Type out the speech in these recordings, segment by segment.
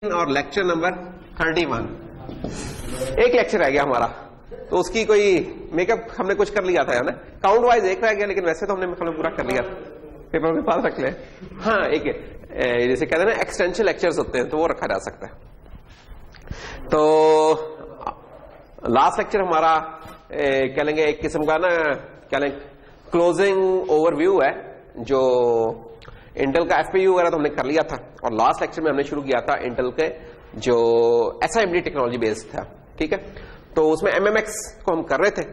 और lecture number 31। एक lecture रह गया हमारा, तो उसकी कोई मेकअप हमने कुछ कर लिया था यार ना, काउंट वाइज एक रह गया, लेकिन वैसे तो हमने पूरा कर लिया। पेपर में पास रख ले। हाँ, एक जैसे कहते हैं ना एक्सटेंशन लेक्चर्स होते हैं, तो वो रखा जा सकता है। तो लास्ट लेक्चर हमारा कह लेंगे एक किस्म का ना, कह लेंगे क्लोजिंग ओवरव्यू है। जो इंटेल का एफपीयू वगैरह तो हमने कर लिया था, और लास्ट लेक्चर में हमने शुरू किया था इंटेल के जो एसआईएमडी टेक्नोलॉजी बेस्ड था, ठीक है। तो उसमें एमएमएक्स को हम कर रहे थे।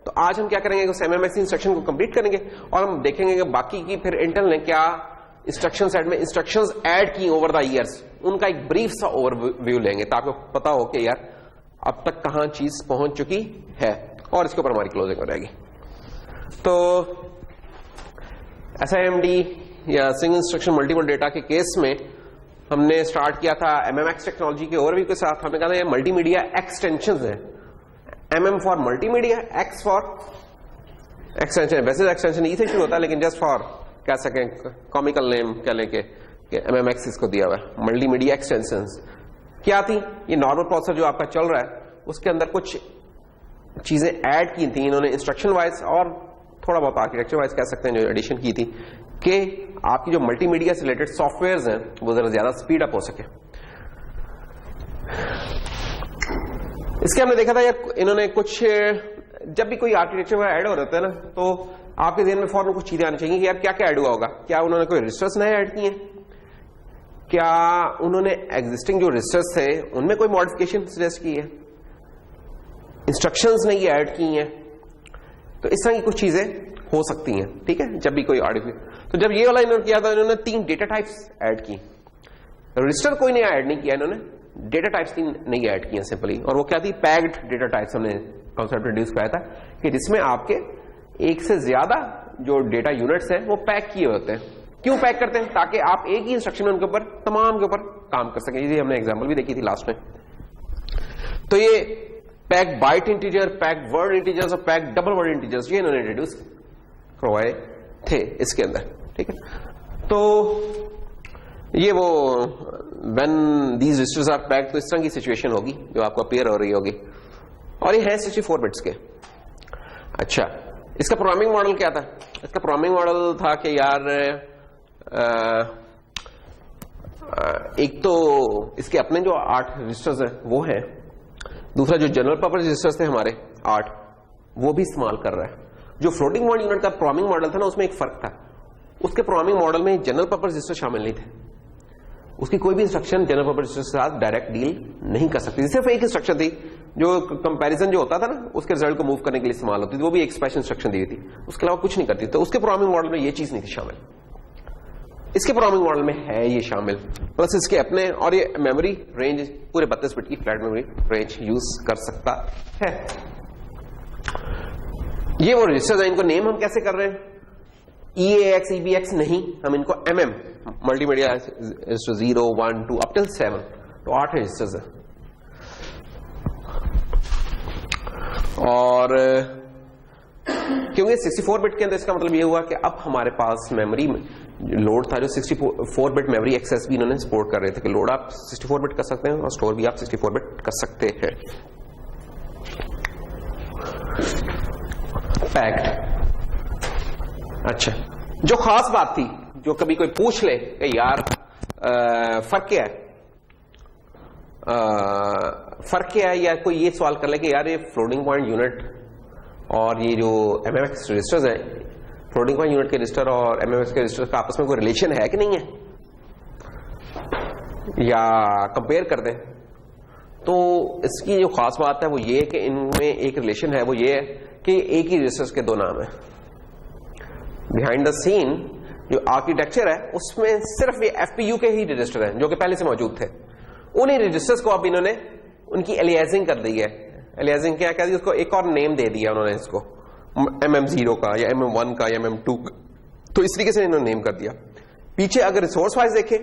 तो आज हम क्या करेंगे, उस एमएमएक्स इंस्ट्रक्शन को कंप्लीट करेंगे और हम देखेंगे कि बाकी की फिर इंटेल ने क्या इंस्ट्रक्शन सेट में इंस्ट्रक्शंस ऐड की ओवर द ईयर्स, उनका एक ब्रीफ सा ओवरव्यू लेंगे ताकि पता हो कि यार अब तक कहां चीज पहुंच चुकी है, और इसके ऊपर हमारी क्लोजिंग हो जाएगी। तो एसआईएमडी या सिंगल इंस्ट्रक्शन मल्टीपल डेटा के केस में हमने स्टार्ट किया था एमएमएक्स टेक्नोलॉजी के ओवरव्यू के साथ। हमने कहा था ये मल्टीमीडिया एक्सटेंशंस है, MM for multimedia, x for extension. वैसे एक्सटेंशन ई से शुरू होता है, लेकिन जस्ट फॉर कह सकें कॉमिकल नेम कह लें कि एमएमएक्स इसको दिया हुआ है, मल्टीमीडिया एक्सटेंशंस। क्या थी? ये नॉर्मल प्रोसेसर जो आपका चल रहा है उसके अंदर कुछ चीजें ऐड की थी इन्होंने इंस्ट्रक्शन वाइज, और थोड़ा बहुत आर्किटेक्चर वाइज कह सकते हैं जो एडिशन की थी कि आपकी जो मल्टीमीडिया से रिलेटेड सॉफ्टवेयर्स हैं वो जरा ज्यादा स्पीड अप हो सके। इसके हमने देखा था यार इन्होंने कुछ, जब भी कोई आर्किटेक्चर में ऐड हो रहा है ना, तो आपके ध्यान में फौरन कुछ चीजें आनी चाहिए कि यार क्या क्या ऐड हुआ होगा। क्या उन्होंने कोई रजिस्टर्स नए ऐड किए, क्या उन्होंने एग्जिस्टिंग जो रजिस्टर्स थे उनमें कोई मॉडिफिकेशन सजेस्ट की है, इंस्ट्रक्शंस नहीं ऐड की हैं। तो इस तरह की कुछ चीजें हो सकती हैं, ठीक है, जब भी कोई आर्टिफिशियल। तो जब ये वाला इन्होंने किया था, इन्होंने 3 डेटा टाइप्स ऐड की। रजिस्टर कोई नया ऐड नहीं किया इन्होंने, डेटा टाइप्स 3 नहीं ऐड किए सिंपली। और वो क्या थी? पैक्ड डेटा टाइप्स हमने कॉन्सेप्ट इंट्रोड्यूस कराया था कि जिसमें आपके एक से ज्यादा जो डेटा यूनिट्स हैं वो पैक किए होते हैं। क्यों पैक करते हैं? ताकि आप एक ही इंस्ट्रक्शन में उनके ऊपर तमाम के ऊपर काम कर सकें। ये हमने एग्जाम्पल भी देखी थी लास्ट में। तो ये pack byte integer, pack word integers और पैक डबल वर्ड इंटीजर्स, ये इन्होंने इंट्रोड्यूस करवाए थे इसके अंदर, ठीक है। तो ये वो when these registers are packed, तो इस तरह की सिचुएशन होगी जो आपको अपीयर हो रही होगी। और ये है 64 बिट्स के। अच्छा, इसका प्रोग्रामिंग मॉडल क्या था? इसका प्रोग्रामिंग मॉडल था कि यार एक तो इसके अपने जो 8 रजिस्टर्स हैं वो हैं, दूसरा जो जनरल पर्पस रजिस्टर्स थे हमारे 8 वो भी इस्तेमाल कर रहा है। जो फ्लोटिंग पॉइंट यूनिट का प्रोग्रामिंग मॉडल था ना, उसमें एक फर्क था। उसके प्रोग्रामिंग मॉडल में जनरल पर्पस रजिस्टर शामिल नहीं थे। उसकी कोई भी इंस्ट्रक्शन जनरल पर्पस रजिस्टर के साथ डायरेक्ट डील नहीं कर सकती। सिर्फ एक इंस्ट्रक्शन थी जो कंपैरिजन जो होता था ना, उसके रिजल्ट को मूव करने के लिए इस्तेमाल होती थी, वो भी एक स्पेशल इंस्ट्रक्शन दी थी, उसके अलावा कुछ नहीं करती। तो उसके प्रोग्रामिंग मॉडल में ये चीज नहीं थी शामिल। इसके प्रोग्रामिंग मॉडल में है ये शामिल, प्लस इसके अपने, और ये मेमोरी रेंज पूरे 32 बिट की फ्लैट मेमोरी रेंज यूज कर सकता है। ये वो रजिस्टर्स हैं, इनको नेम हम कैसे कर रहे हैं? EAX, EBX नहीं, हम इनको MM मल्टीमीडिया 0, 1, 2 अप टिल 7, तो 8 रजिस्टर्स हैं। और क्योंकि 64 बिट के अंदर इसका मतलब ये हुआ कि अब हमारे पास मेमोरी में लोड था जो 64 बिट मेमोरी एक्सेस भी इन्होंने सपोर्ट कर रहे थे कि लोड आप 64 बिट कर सकते हैं और स्टोर भी आप 64 बिट कर सकते हैं। पैक्ड। अच्छा, जो खास बात थी, जो कभी कोई पूछ ले कि यार फर्क क्या है, फर्क क्या है, या कोई ये सवाल कर ले कि यार ये फ्लोटिंग पॉइंट यूनिट और ये जो एमएमएक्स रजिस्टर्स हैं, फ्लोटिंग पॉइंट यूनिट के रजिस्टर और एमएमएक्स के रजिस्टर का आपस में कोई रिलेशन है कि नहीं है, या कंपेयर कर दें। तो इसकी जो खास बात है वो ये है कि इनमें एक रिलेशन है, वो ये है कि एक ही रजिस्टर्स के 2 नाम है। बिहाइंड द सीन जो आर्किटेक्चर है उसमें सिर्फ ये एफपीयू के ही रजिस्टर हैं जो कि पहले से मौजूद थे। उन्हीं रजिस्टर्स को अब इन्होंने उनकी एलियासिंग कर दी है। एलियासिंग क्या कहती है? उसको एक और नेम दे दिया उन्होंने, इसको MM0 का या MM1 का या MM2 का। तो इस तरीके से इन्होंने नेम कर दिया। पीछे अगर रिसोर्स वाइज देखें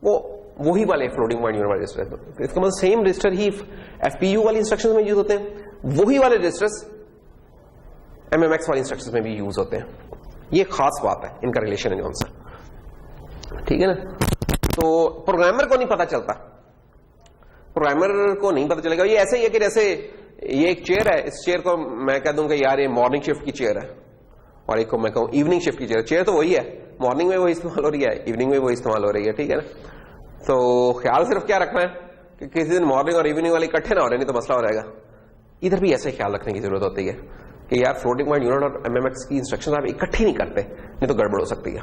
वो वही वाले फ्लोटिंग पॉइंट यूनिट वाले रजिस्टर, इसका मतलब सेम रजिस्टर ही एफपीयू वाली इंस्ट्रक्शंस में यूज होते हैं, वही वाले रजिस्टर्स एमएमएक्स वाली इंस्ट्रक्शंस में भी यूज होते हैं। ये खास बात है, इनका रिलेशन है कौन सा, ठीक है ना। तो प्रोग्रामर को नहीं पता चलता प्रोग्रामर को नहीं पता चलेगा। ये ऐसे ही है कि जैसे ये एक चेयर है, इस चेयर को मैं कह दूंगा यार ये मॉर्निंग शिफ्ट की चेयर है, और एक को मैं कहूं इवनिंग शिफ्ट की चेयर। चेयर तो वही है, मॉर्निंग में वही इस्तेमाल हो रही है, इवनिंग में वही इस्तेमाल हो रही है, ठीक है ना। तो ख्याल सिर्फ क्या रखना है कि किसी दिन मॉर्निंग और इवनिंग वाले इकट्ठे ना हो रहे, नहीं तो मसला हो जाएगा। इधर भी ऐसे ख्याल रखने की जरूरत होती है कि यार फ्लोटिंग पॉइंट यूनिट और एमएमएक्स की इंस्ट्रक्शन आप इकट्ठी नहीं करते, नहीं तो गड़बड़ हो सकती है।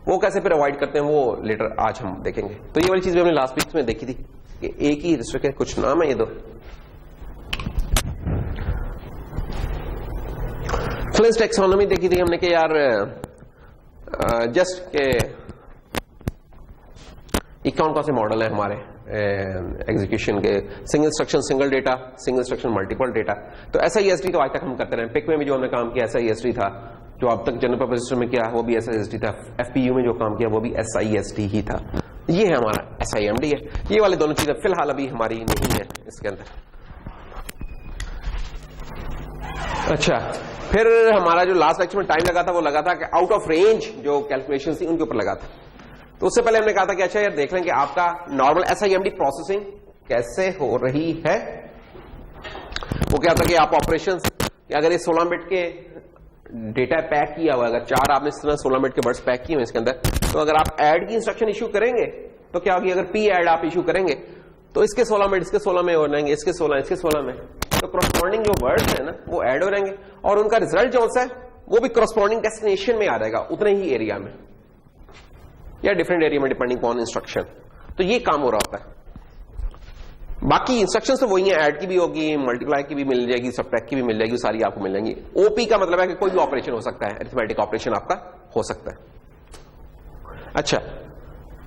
वो कैसे फिर अवॉइड करते हैं वो लेटर आज हम देखेंगे। तो ये वाली चीज भी हमने लास्ट वीक में देखी थी कि एक ही रजिस्टर के कुछ नाम है ये दो। फ्लेंस टैक्सोनॉमी देखी थी हमने कि यार जस्ट के कौन से मॉडल है हमारे एग्जीक्यूशन के, single instruction single data, single instruction multiple data. तो SISD तो आज तक हम करते रहे। पिक में भी जो हमने काम किया SISD था, जो अब तक जनरल पर्पस सिस्टम में किया वो भी SISD था, FPU में जो काम किया वो भी SISD ही था। ये है हमारा SIMD है। ये वाले दोनों चीजें फिलहाल अभी हमारी नहीं है इसके अंदर। अच्छा, फिर हमारा जो लास्ट लेक्चर में टाइम लगा था वो लगा था कि आउट ऑफ रेंज जो कैलकुलेशन थी उनके ऊपर लगा था। तो उससे पहले हमने कहा था कि अच्छा यार देख लें कि आपका नॉर्मल SIMD प्रोसेसिंग कैसे हो रही है। वो क्या था कि आप ऑपरेशंस, अगर ये 16 बिट के डेटा पैक किया हुआ, अगर 4 आपने इस तरह 16 बिट के वर्ड्स पैक किए हुए इसके अंदर, तो अगर आप ऐड की इंस्ट्रक्शन इशू करेंगे तो क्या होगी, अगर P ऐड आप इशू करेंगे तो इसके 16 बिट इसके 16 में हो जाएंगे, इसके 16 में, तो करस्पॉन्डिंग जो वर्ड्स है ना वो ऐड हो जाएंगे और उनका रिजल्ट जो है वो भी करस्पॉन्डिंग डेस्टिनेशन में आ जाएगा, उतने ही एरिया में या डिफरेंट एरिया में डिपेंडिंग अपॉन इंस्ट्रक्शन। तो ये काम हो रहा होता है। बाकी इंस्ट्रक्शंस तो वही हैं, ऐड की भी होगी, मल्टीप्लाई की भी मिल जाएगी, सबट्रैक्ट की भी मिल जाएगी, सारी आपको मिल जाएंगी। ओपी का मतलब है कि कोई भी ऑपरेशन हो सकता है, अरिथमेटिक ऑपरेशन आपका हो सकता है। अच्छा,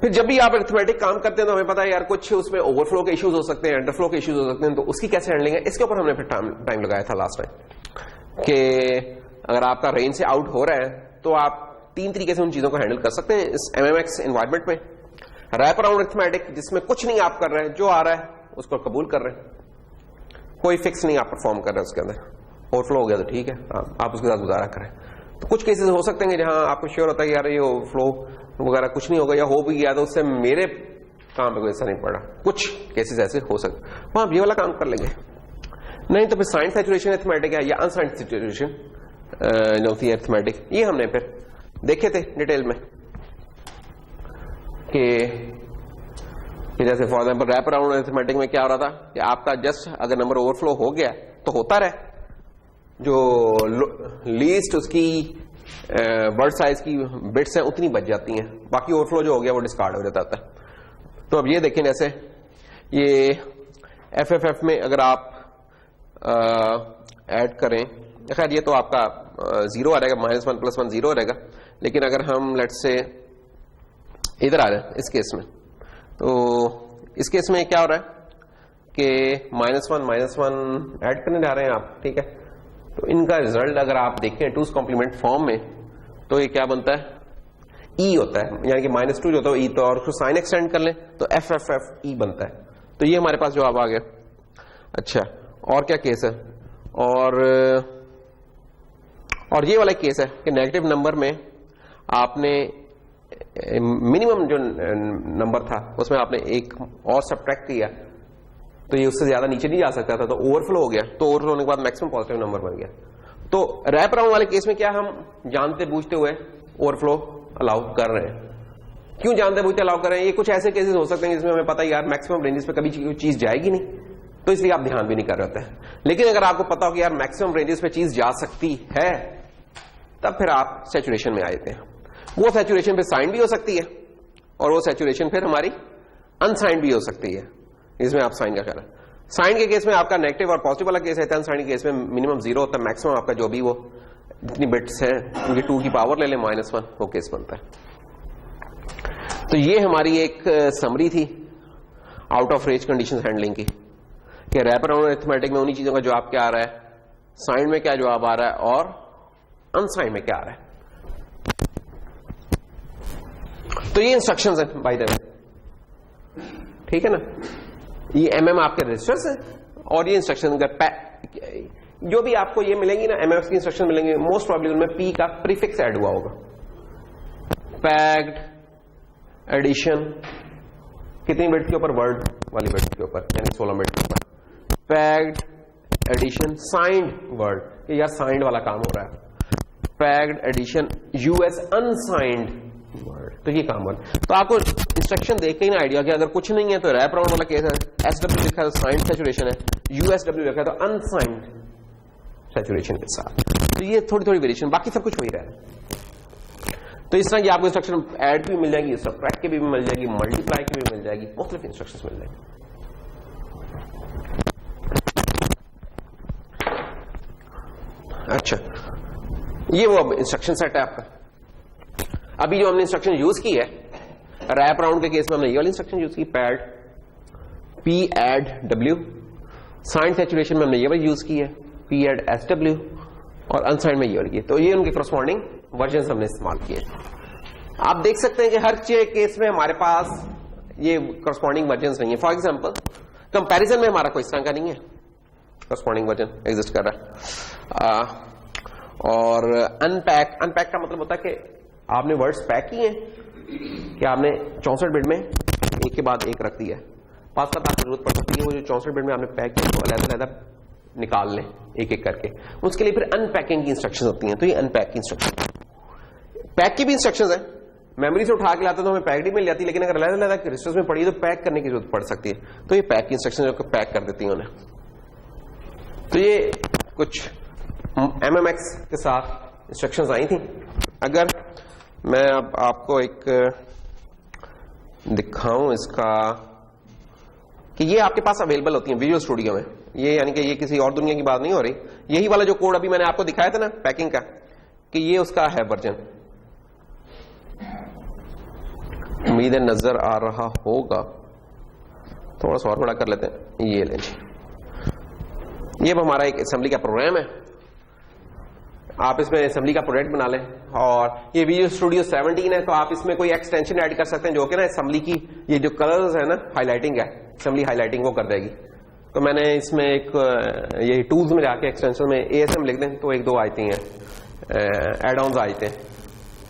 फिर जब भी आप अरिथमेटिक काम करते हैं तो हमें पता है यार कुछ उसमें ओवरफ्लो के इश्यूज हो सकते हैं, अंडरफ्लो के इश्यूज हो सकते हैं, तो उसकी कैसे हैंडलिंग है इसके ऊपर हमने फिर टाइम लगाया था लास्ट टाइम कि अगर आपका रेंज से आउट हो रहा है तो आप 3 तरीके से उन चीजों को हैंडल कर सकते हैं इस एमएमएक्स एनवायरमेंट में। रैप अराउंड अरिथमेटिक, जिसमें कुछ नहीं आप कर रहे हैं, जो आ रहा है उसको कबूल कर रहे हैं, कोई फिक्स नहीं आप परफॉर्म कर रहे हैं उसके अंदर। ओवरफ्लो हो गया तो ठीक है, आप उसके साथ गुजारा करें। तो कुछ केसेस हो सकते हैं जहां आपको श्योर होता है यार ये ओवरफ्लो वगैरह कुछ नहीं होगा, या हो भी गया तो उससे मेरे काम पे कोई असर नहीं पड़ा। कुछ केसेस ऐसे हो सकते, वहां आप ये वाला काम कर लेंगे। नहीं तो फिर साइन सैचुरेशन अरिथमेटिक है या अनसाइन सैचुरेशन जो थी अरिथमेटिक, ये हमने फिर देखे थे डिटेल में कि जैसे for example wrap around arithmetic में क्या हो रहा था कि आपका जस्ट अगर नंबर ओवरफ्लो हो गया तो होता रहे, जो लीस्ट उसकी वर्ड साइज की बिट्स हैं उतनी बच जाती हैं, बाकी ओवरफ्लो जो हो गया वो डिस्कार्ड हो जाता है। तो अब ये देखें, जैसे ये एफएफएफ में अगर आप ऐड करें, खैर ये तो आपका 0 आ जाएगा, -1 + 1 0 रहेगा। लेकिन अगर हम लेट्स से इधर आ रहे हैं इस केस में, तो इस केस में क्या हो रहा है कि -1 ऐड करने जा रहे हैं आप, ठीक है। तो इनका रिजल्ट अगर आप देखें 2's कॉम्प्लीमेंट फॉर्म में तो ये क्या बनता है, ई होता है, यानी कि -2 जो होता है ई, तो और उसको साइन एक्सटेंड कर लें तो FFFE बनता है। तो ये हमारे पास जवाब आ गया। अच्छा, और क्या केस है, और ये वाला केस है कि नेगेटिव नंबर में आपने मिनिमम जो नंबर था उसमें आपने एक और सब्ट्रैक्ट किया तो ये उससे ज्यादा नीचे नहीं जा सकता था, तो ओवरफ्लो हो गया, तो ओवरफ्लो होने के बाद मैक्सिमम पॉजिटिव नंबर बन गया। तो रैप अराउंड वाले केस में क्या हम जानते बूझते हुए ओवरफ्लो अलाउ कर रहे हैं। क्यों जानते बूझते अलाउ कर रहे हैं? ये कुछ ऐसे केसेस हो सकते हैं जिसमें हमें पता है यार मैक्सिमम रेंजेस पे कभी चीज जाएगी नहीं, तो इसलिए आप ध्यान भी नहीं कर रहे होते हैं। लेकिन अगर आपको पता हो कि यार मैक्सिमम रेंजेस पे चीज जा सकती है, तब फिर आप सैचुरेशन में आ जाते हैं। वो सैचुरेशन फिर साइन भी हो सकती है और वो सैचुरेशन फिर हमारी अनसाइंड भी हो सकती है, इसमें आप साइन का ख्याल है। साइन के केस में आपका नेगेटिव और पॉजिटिव वाला केस है, अनसाइन के केस में मिनिमम 0 होता है, मैक्सिमम आपका जो भी वो जितनी बिट्स है उनकी 2 की पावर ले लें -1, वो केस बनता है। तो ये हमारी एक समरी थी out of range condition handling की, कि रैप अराउंड अरिथमेटिक में उन्हीं चीजों का जवाब क्या आ रहा है, साइन में क्या जवाब आ रहा है और अनसाइन में क्या आ रहा है। तो ये इंस्ट्रक्शंस है बाय द वे, ठीक है ना। ये एमएम आपके रजिस्टर्स है और ये इंस्ट्रक्शन जो भी आपको ये मिलेंगी ना एमएफ की इंस्ट्रक्शन मिलेंगे, मोस्ट प्रॉब्लली उनमें पी का प्रीफिक्स ऐड हुआ होगा, पैक्ड, एडिशन, कितनी बिट्स के ऊपर? वर्ड वाली बिट्स के ऊपर, यानी 16 बिट्स के ऊपर। पैक्ड एडिशन साइंड वर्ड, ये यार साइंड वाला काम हो रहा है। Packed addition US unsigned word, तो ये काम वर्ड। तो आपको इंस्ट्रक्शन देख के ही ना आइडिया कि अगर कुछ नहीं है तो रैप अराउंड वाला केस है, एसडब्ल्यू लिखा है तो साइंड सैचुरेशन है, यूएसडब्ल्यू लिखा है तो अनसाइंड सैचुरेशन के साथ। तो ये थोड़ी थोड़ी वेरिएशन, बाकी सब कुछ वही रहा है। तो इस तरह की आपको इंस्ट्रक्शन ऐड की भी मिल जाएगी, सबट्रैक्ट की भी मिल जाएगी, मल्टीप्लाई की भी मिल जाएगी, मुख्तलिफ इंस्ट्रक्शंस मिल जाएगी। अच्छा, ये वो अब इंस्ट्रक्शन सेट है आपका। अभी जो हमने इंस्ट्रक्शन यूज की है रैप अराउंड के केस में, हमने ये वाली इंस्ट्रक्शन यूज की, pad P add W. Signed saturation में हमने ये वाली यूज की है, पी एड एस डब्ल्यू, और अनसाइंड में ये वाली। तो ये उनके करस्पॉन्डिंग वर्जन हमने इस्तेमाल किए। आप देख सकते हैं कि हर केस में हमारे पास ये करस्पॉन्डिंग वर्जन नहीं है। फॉर एग्जाम्पल कंपैरिजन में हमारा कोई इस तरह का नहीं है, करस्पॉन्डिंग वर्जन एग्जिस्ट कर रहा है। और अनपैक का मतलब होता है कि आपने वर्ड्स पैक किए हैं कि आपने 64 बिट में एक के बाद एक रख दिया है। पास का आपको जरूरत पड़ सकती है वो जो 64 बिट में आपने पैक किया तो अलग-अलग निकाल लें एक एक करके। उसके लिए फिर अनपैकिंग की इंस्ट्रक्शंस होती हैं। तो ये अनपैक की इंस्ट्रक्शन, पैक की भी इंस्ट्रक्शंस है। मेमोरी से उठा के लाते तो हमें पैक्ड ही मिल जाती है, लेकिन अगर अलग-अलग रजिस्टर्स में पड़ी तो पैक करने की जरूरत पड़ सकती है। तो ये पैक की इंस्ट्रक्शन जो पैक कर देती है उन्हें। तो ये कुछ MMX के साथ इंस्ट्रक्शंस आई थी। अगर मैं अब आपको एक दिखाऊं इसका कि ये आपके पास अवेलेबल होती है विजुअल स्टूडियो में, ये यानी कि ये किसी और दुनिया की बात नहीं हो रही। यही वाला जो कोड अभी मैंने आपको दिखाया था ना पैकिंग का, कि ये उसका है वर्जन। उम्मीद है नजर आ रहा होगा, थोड़ा सा और बड़ा कर लेते हैं। ये ले, ये हमारा एक असेंबली का प्रोग्राम है। आप इसमें असेंबली का प्रोजेक्ट बना लें, और ये विजुअल स्टूडियो 17 है, तो आप इसमें कोई एक्सटेंशन ऐड कर सकते हैं जो कि ना असेंबली की ये जो कलर्स है ना, हाईलाइटिंग है, असेंबली हाईलाइटिंग वो कर देगी। तो मैंने इसमें एक ये टूल्स में जाके एक्सटेंशन में ASM लिख दें तो एक दो आती हैं, एड ऑन्स आते हैं,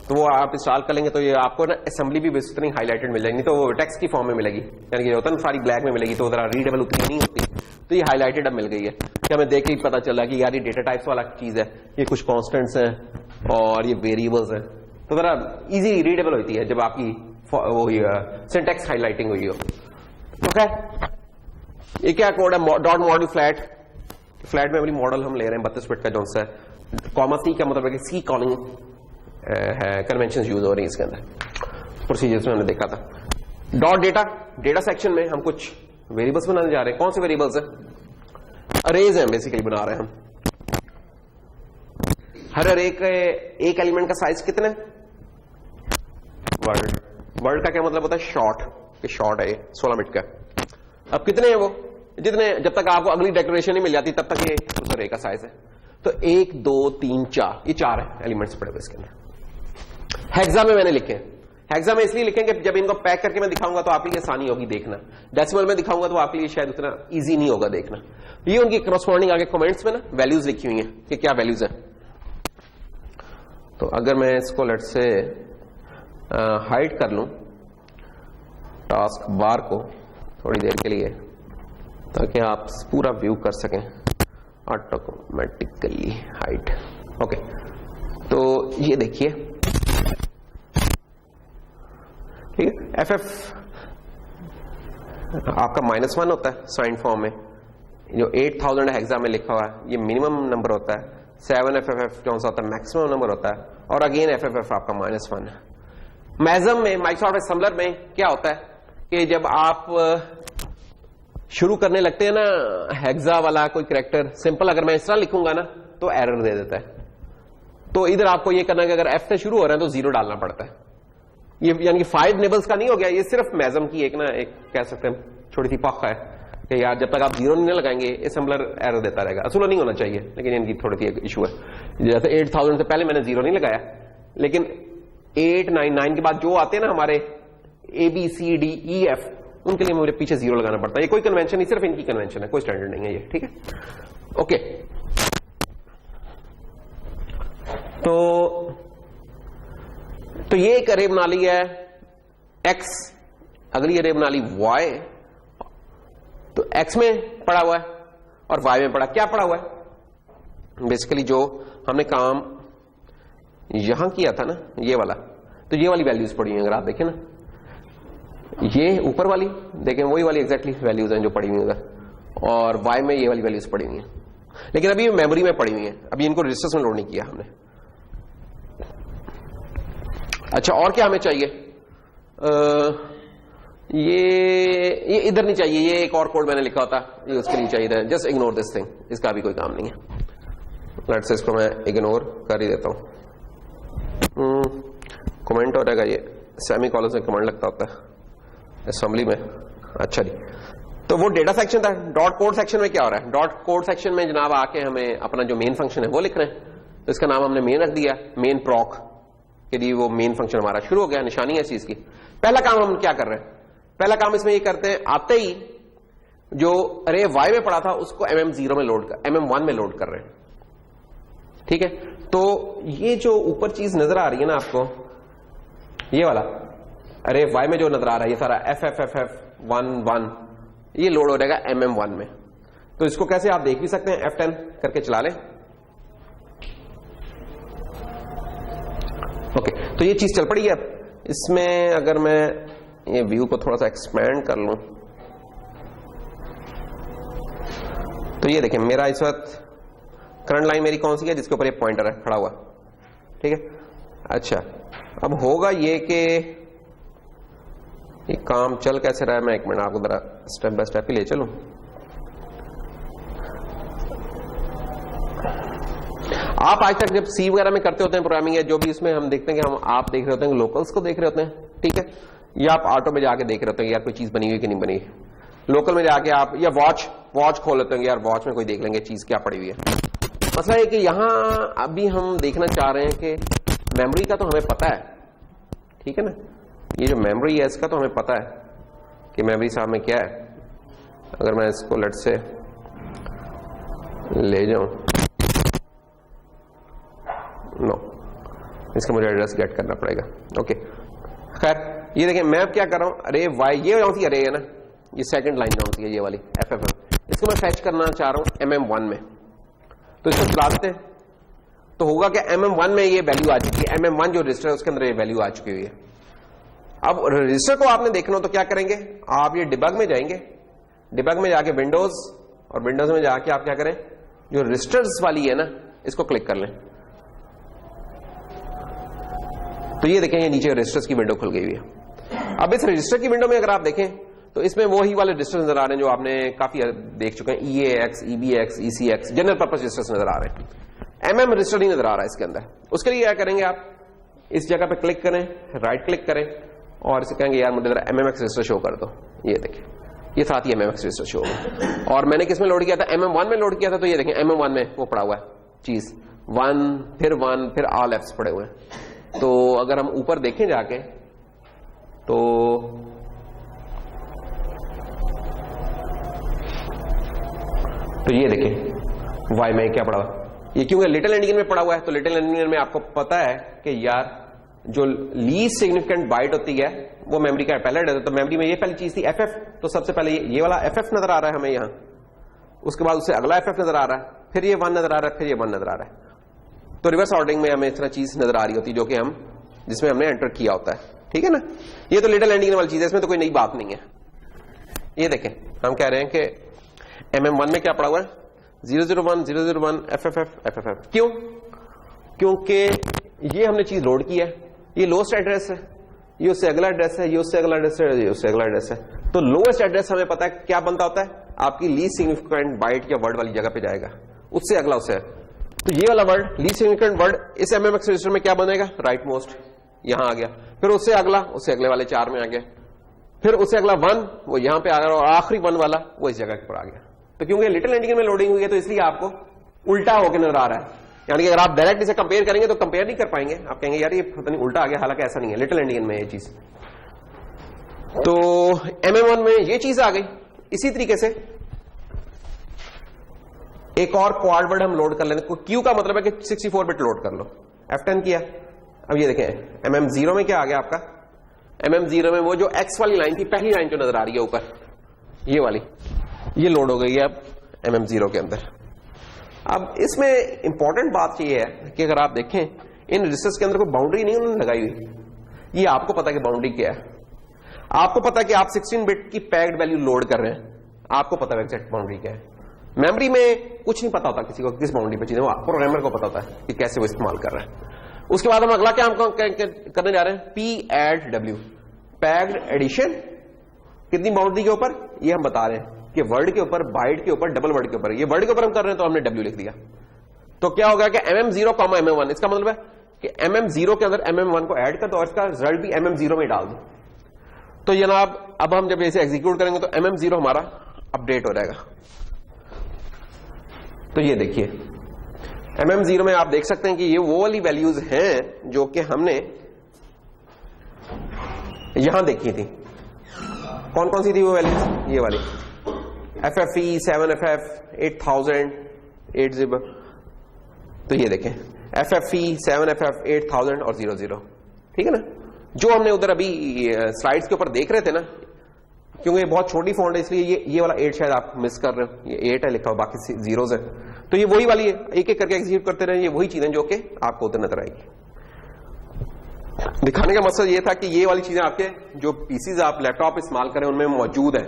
तो वो आप इंस्टॉल कर लेंगे तो ये आपको ना असेंबली भी बेसिकली हाईलाइटेड मिल जाएगी। तो वो टेक्स्ट की फॉर्म में मिलेगी, यानी कि होता है ना सारी ब्लैक में मिलेगी, तो जरा रीडेबल उतनी नहीं होती। तो ये हाईलाइटेड अब मिल गई है कि हमें देख के ही पता चला कि यार ये डेटा टाइप्स वाला चीज है, ये कुछ कॉन्स्टेंट्स हैं और ये वेरिएबल्स हैं। तो जरा इजी रीडेबल होती है जब आपकी वो सिंटैक्स हाईलाइटिंग हुई हो। तो खैर ये क्या कोड है, dot module flat memory model हम ले रहे हैं 32 बिट का, जो सा कॉमा सी का मतलब है कि सी कॉलिंग है, कन्वेंशन यूज हो रही है इसके अंदर, प्रोसीजर्स में हमने देखा था। डॉट डेटा सेक्शन में हम कुछ वेरिएबल्स बनाने जा रहे हैं। कौन से वेरिएबल्स हैं? अरेज हैं बेसिकली बना रहे हैं हम। हर अरे के एक एलिमेंट का साइज कितना है? वर्ड का क्या मतलब होता है? शॉर्ट है, 16 बिट का। अब कितने हैं वो? जितने, जब तक आपको अगली डेकोरेशन नहीं मिल जाती तब तक ये उस अरे का साइज है। तो 1 2 3 4, ये 4 है एलिमेंट्स पड़े हुए इसके अंदर। हेक्सा में मैंने लिखे, हेक्सा में इसलिए लिखेंगे जब इनको पैक करके मैं दिखाऊंगा तो आपके लिए आसानी होगी देखना। डेसिमल में दिखाऊंगा तो आपके लिए शायद उतना इजी नहीं होगा देखना। ये उनकी करस्पॉन्डिंग आगे कमेंट्स में ना वैल्यूज लिखी हुई हैं कि क्या वैल्यूज है। तो अगर मैं इसको लेट से हाइड कर लूं टास्क बार को थोड़ी देर के लिए, ताकि आप पूरा व्यू कर सकें ऑटोमेटिकली हाइड। ओके, तो ये देखिए, ठीक है। FF आपका -1 होता है साइन फॉर्म में, जो 8000 हेक्सा में लिखा हुआ है ये मिनिमम नंबर होता है। 7FFF जो सा होता है मैक्सिमम नंबर होता है, और अगेन FFF आपका -1 है। मैजम में, माइक्रोसॉफ्ट असेंबलर में क्या होता है कि जब आप शुरू करने लगते हैं ना हेक्सा वाला कोई कैरेक्टर सिंपल, अगर मैं इस तरह लिखूंगा ना तो एरर दे देता है। तो इधर आपको ये करना है कि अगर F से शुरू हो रहा है तो 0 डालना पड़ता है। ये यानी कि 5 निबल्स का नहीं हो गया, ये सिर्फ मैजम की एक कह सकते हैं छोटी सी पख है कि यार जब तक आप 0 नहीं लगाएंगे असेंबलर एरर देता रहेगा। असूल नहीं होना चाहिए, लेकिन इनकी थोड़ी सी एक इशू है। जैसे 8000 से पहले मैंने 0 नहीं लगाया, लेकिन 899 के बाद जो आते हैं ना हमारे ABCDEF, उनके लिए मुझे पीछे 0 लगाना पड़ता है। ये कोई कन्वेंशन नहीं, सिर्फ इनकी कन्वेंशन है, कोई स्टैंडर्ड नहीं है ये, ठीक है। ओके, तो ये एक अरे बना ली है X अगली अरे बना ली y, तो x में पड़ा हुआ है और y में पड़ा, क्या पड़ा हुआ है? बेसिकली जो हमने काम यहां किया था ना, ये वाला, तो ये वाली वैल्यूज पड़ी हुई हैं। अगर आप देखें ना, ये ऊपर वाली देखें, वही वाली एग्जैक्टली वैल्यूज हैं जो पड़ी हुई हैं उधर, और y में ये वाली वैल्यूज पड़ी हुई हैं, लेकिन अभी मेमोरी में पड़ी हुई हैं, अभी इनको रजिस्टर्स में लोड नहीं किया हमने। अच्छा, और क्या हमें चाहिए? ये इधर नहीं चाहिए, ये एक और कोड मैंने लिखा होता, ये उसके लिए चाहिए था। जस्ट इग्नोर दिस थिंग, इसका भी कोई काम नहीं है। लेट्स से इसको मैं इग्नोर कर ही देता हूं। कमेंट हो रहेगा, ये सेमी कॉलन से कमेंट लगता होता है असेंबली में। अच्छा जी, तो वो डेटा सेक्शन था। डॉट कोड सेक्शन में क्या हो रहा है? डॉट कोड सेक्शन में जनाब आके हमें अपना जो मेन फंक्शन है वो लिख रहे हैं, तो इसका नाम हमने मेन रख दिया, मेन प्रॉक के लिए। वो मेन फंक्शन हमारा शुरू हो गया, निशानी है इस चीज की। पहला काम हम क्या कर रहे हैं? पहला काम इसमें ये करते हैं, आते ही जो अरे y में पड़ा था उसको mm0 में लोड कर, mm1 में लोड कर रहे हैं। ठीक है, तो ये जो ऊपर चीज नजर आ रही है ना आपको, ये वाला अरे y में जो नजर आ रहा है, ये सारा ff11 ये लोड हो जाएगा mm1 में। तो इसको कैसे आप देख भी सकते हैं, F10 करके चला लें। ओके, तो ये चीज चल पड़ी है। इसमें अगर मैं ये व्यू को थोड़ा सा एक्सपैंड कर लूं, तो ये देखें मेरा इस वक्त करंट लाइन मेरी कौन सी है, जिसके ऊपर ये पॉइंटर है खड़ा हुआ। ठीक है, अच्छा, अब होगा ये कि ये काम चल कैसे रहा है, मैं एक मिनट आपको जरा स्टेप बाय स्टेप ही ले चलूं। आप आज तक जब सी वगैरह में करते होते हैं प्रोग्रामिंग, है जो भी इसमें हम देखते हैं कि हम आप देख रहे होते हैं लोकल्स को देख रहे होते हैं, ठीक है, या आप ऑटो में जाके देख रहे होते हैं यार कोई चीज बनी हुई कि नहीं बनी। लोकल में जाके आप या वॉच खोल लेते हैं, यार वॉच में कोई देख लेंगे चीज क्या पड़ी हुई है। मसला है कि यहां अभी हम देखना चाह रहे हैं कि मेमोरी का तो हमें पता है, ठीक है ना, ये जो मेमोरी है इसका तो हमें पता है कि मेमोरी साहब में क्या है। अगर मैं इसको लेट से ले जाऊं, नो, इसका मुझे एड्रेस गेट करना पड़ेगा। ओके, खैर ये देखिए मैं अब क्या कर रहा हूं, अरे वाई ये कौन सी अरे है ना, ये सेकंड लाइन कौन सी है, ये वाली FFM, इसको मैं फैच करना चाह रहा हूं MM1 में। तो इसको चला देते हैं, तो होगा कि MM1 में ये वैल्यू आ चुकी है, MM1 जो रजिस्टर है उसके अंदर ये वैल्यू आ चुकी हुई है। अब रजिस्टर को आपने देखना हो तो क्या करेंगे, आप ये डिबग में जाएंगे, डिबग में जाके विंडोज, और विंडोज में जाके आप क्या करें, जो रजिस्टर्स वाली है ना इसको क्लिक कर लें। तो ये देखें, ये नीचे रजिस्टर्स की विंडो खुल गई हुई है। अब इस रजिस्टर की विंडो में अगर आप देखें तो इसमें वही वाले रजिस्टर नजर आ रहे हैं जो आपने काफी देख चुके हैं, EAX, EBX, ECX, general purpose registers नजर आ रहे हैं। MM रजिस्टर नहीं नजर आ रहा है इसके अंदर। उसके लिए क्या करेंगे, आप इस जगह पे क्लिक करें, राइट क्लिक करें, और इसे कहेंगे यार मुझे जरा MMX रजिस्टर शो कर दो। ये देखिए, ये साथ ही MMX रजिस्टर शो होगा। और मैंने किस में लोड किया था, MM1 में लोड किया था, तो ये देखें MM1 में वो पड़ा हुआ है चीज 1 फिर ऑल एफ्स पड़े हुए हैं। तो अगर हम ऊपर देखें जाके तो ये देखें वाई में क्या पड़ा हुआ, ये क्योंकि लिटिल एंडियन में पड़ा हुआ है। तो लिटिल एंडियन में आपको पता है कि यार जो लीस्ट सिग्निफिकेंट बाइट होती है वो मेमोरी का पहला एड्रेस है। तो मेमोरी में ये पहली चीज थी FF, तो सबसे पहले ये वाला FF नजर आ रहा है हमें यहां, उसके बाद उससे अगला FF नजर आ रहा है, फिर ये 1 नजर आ रहा है, फिर ये 1 नजर आ रहा है। तो रिवर्स ऑर्डरिंग में हमें इस तरह चीज नजर आ रही होती है जो कि हम जिसमें हमने एंटर किया होता है, ठीक है ना। ये तो लिटिल एंडियन वाली चीज है, इसमें तो कोई नई बात नहीं है। ये देखें, हम कह रहे हैं कि MM1 में क्या पड़ा हुआ है, 001 001 FFF। क्यों? क्योंकि ये हमने चीज लोड की है, ये लोएस्ट एड्रेस है, ये उससे अगला एड्रेस है, ये उससे अगला एड्रेस है, ये उससे अगला एड्रेस है। तो लोएस्ट एड्रेस हमें पता है क्या बनता होता है, आपकी लीस्ट सिग्निफिकेंट बाइट या वर्ड वाली जगह पे जाएगा, उससे अगला उससे। तो ये वाला वर्ड लीस्ट सिग्निफिकेंट वर्ड इस MMX रजिस्टर में क्या बनेगा, राइट मोस्ट, यहां आ गया, फिर उससे अगला उससे अगले वाले 4 में आ गया, फिर उससे अगला 1 वो यहां पे आ गया, और आखिरी 1 वाला वो इस जगह पर आ गया। तो क्योंकि लिटिल एंडियन में लोडिंग हुई है तो इसलिए आपको उल्टा होकर नजर आ रहा है, यानी कि अगर आप डायरेक्ट इसे कंपेयर करेंगे तो कंपेयर नहीं कर पाएंगे, आप कहेंगे यार ये पता नहीं उल्टा आ गया, हालांकि ऐसा नहीं है, लिटिल एंडियन में ये चीज। तो MM1 में ये चीज आ गई। इसी तरीके से एक और क्वाड वर्ड हम लोड कर लेते, क्यू का मतलब है कि 64 बिट लोड कर लो, F10 किया। अब ये देखें MM0 में क्या आ गया आपका, MM0 में वो जो X वाली लाइन थी, पहली लाइन जो नजर आ रही है ऊपर, ये वाली, ये लोड हो गई है अब MM0 के अंदर। अब इसमें इंपॉर्टेंट बात ये है कि अगर आप देखें इन रजिस्टर्स के अंदर कोई बाउंड्री नहीं उन्होंने लगाई हुई। ये आपको पता है कि बाउंड्री क्या है, आपको पता है कि आप 16 बिट की पैक्ड वैल्यू लोड कर रहे हैं, आपको पता है एग्जैक्ट बाउंड्री क्या है। मेमोरी में कुछ नहीं पता होता किसी को किस बाउंड्री पे चीजें, वो प्रोग्रामर को पता होता है कि कैसे वो इस्तेमाल कर रहा है। उसके बाद हम अगला क्या हम करने जा रहे हैं, PADW, पैक्ड एडिशन। कितनी बाउंड्री के ऊपर, ये हम बता रहे हैं कि वर्ड के ऊपर, बाइट के ऊपर, डबल वर्ड के ऊपर। ये वर्ड के ऊपर हम कर रहे हैं तो हमने W लिख दिया। तो क्या होगा कि MM0, MM1, इसका मतलब है कि MM0 के अंदर MM1 को ऐड कर दो और इसका रिजल्ट भी MM0 में डाल दो। तो जनाब अब हम जब इसे एग्जीक्यूट करेंगे तो MM0 हमारा अपडेट हो जाएगा। तो ये देखिए MM0 में आप देख सकते हैं कि ये वो वाली वैल्यूज हैं जो कि हमने यहां देखी थी। कौन कौन सी थी वो वैल्यूज, ये वाली FFE 7FF 8000 80। तो ये देखें FFE 7FF 8000 और 00, ठीक है ना, जो हमने उधर अभी स्लाइड्स के ऊपर देख रहे थे ना, क्योंकि ये बहुत छोटी फॉन्ट है इसलिए ये वाला 8 शायद आप मिस कर रहे हो, ये 8 है लिखा हुआ, बाकी जीरोस है। तो ये वही वाली है, एक एक करके एग्जीक्यूट करते रहे, ये वही चीजें जो कि आपको उधर नजर आएगी। दिखाने का मकसद ये था कि ये वाली चीजें आपके जो पीसीज आप लैपटॉप इस्तेमाल करें उनमें मौजूद है।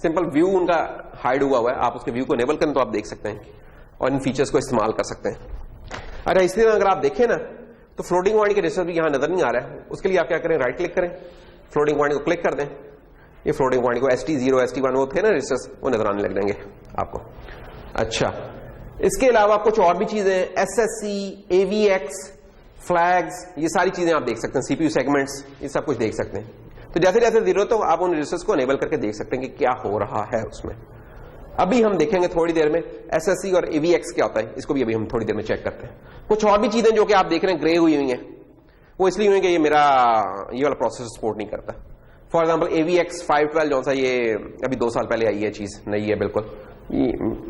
सिंपल व्यू उनका हाइड हुआ है, आप उसके व्यू को इनेबल करें तो आप देख सकते हैं और इन फीचर्स को इस्तेमाल कर सकते हैं। अरे इसलिए अगर आप देखें ना तो फ्लोटिंग पॉइंट के रजिस्टर भी यहां नजर नहीं आ रहा है, उसके लिए आप क्या करें, राइट क्लिक करें, फ्लोटिंग पॉइंट को क्लिक कर दें, ये फ्लोटिंग पॉइंट को ST0 ST1 वो थे ना रजिस्टर्स, वो नजर आने लग जाएंगे आपको। अच्छा, इसके अलावा कुछ और भी चीजें, SSC, AVX, फ्लैग्स, ये सारी चीजें आप देख सकते हैं, CPU सेगमेंट्स, ये सब कुछ देख सकते हैं। तो जैसे जैसे जरूरत हो आप उन रजिस्टर्स को एनेबल करके देख सकते हैं कि क्या हो रहा है उसमें। अभी हम देखेंगे थोड़ी देर में SSC और AVX क्या होता है, इसको भी अभी हम थोड़ी देर में चेक करते हैं। कुछ और भी चीजें जो कि आप देख रहे हैं ग्रे हुई हैं, वो इसलिए हुई कि ये मेरा ये वाला प्रोसेसर सपोर्ट नहीं करता। फॉर एग्जाम्पल AVX 512 जो सा, ये अभी 2 साल पहले आई है, चीज नई है बिल्कुल।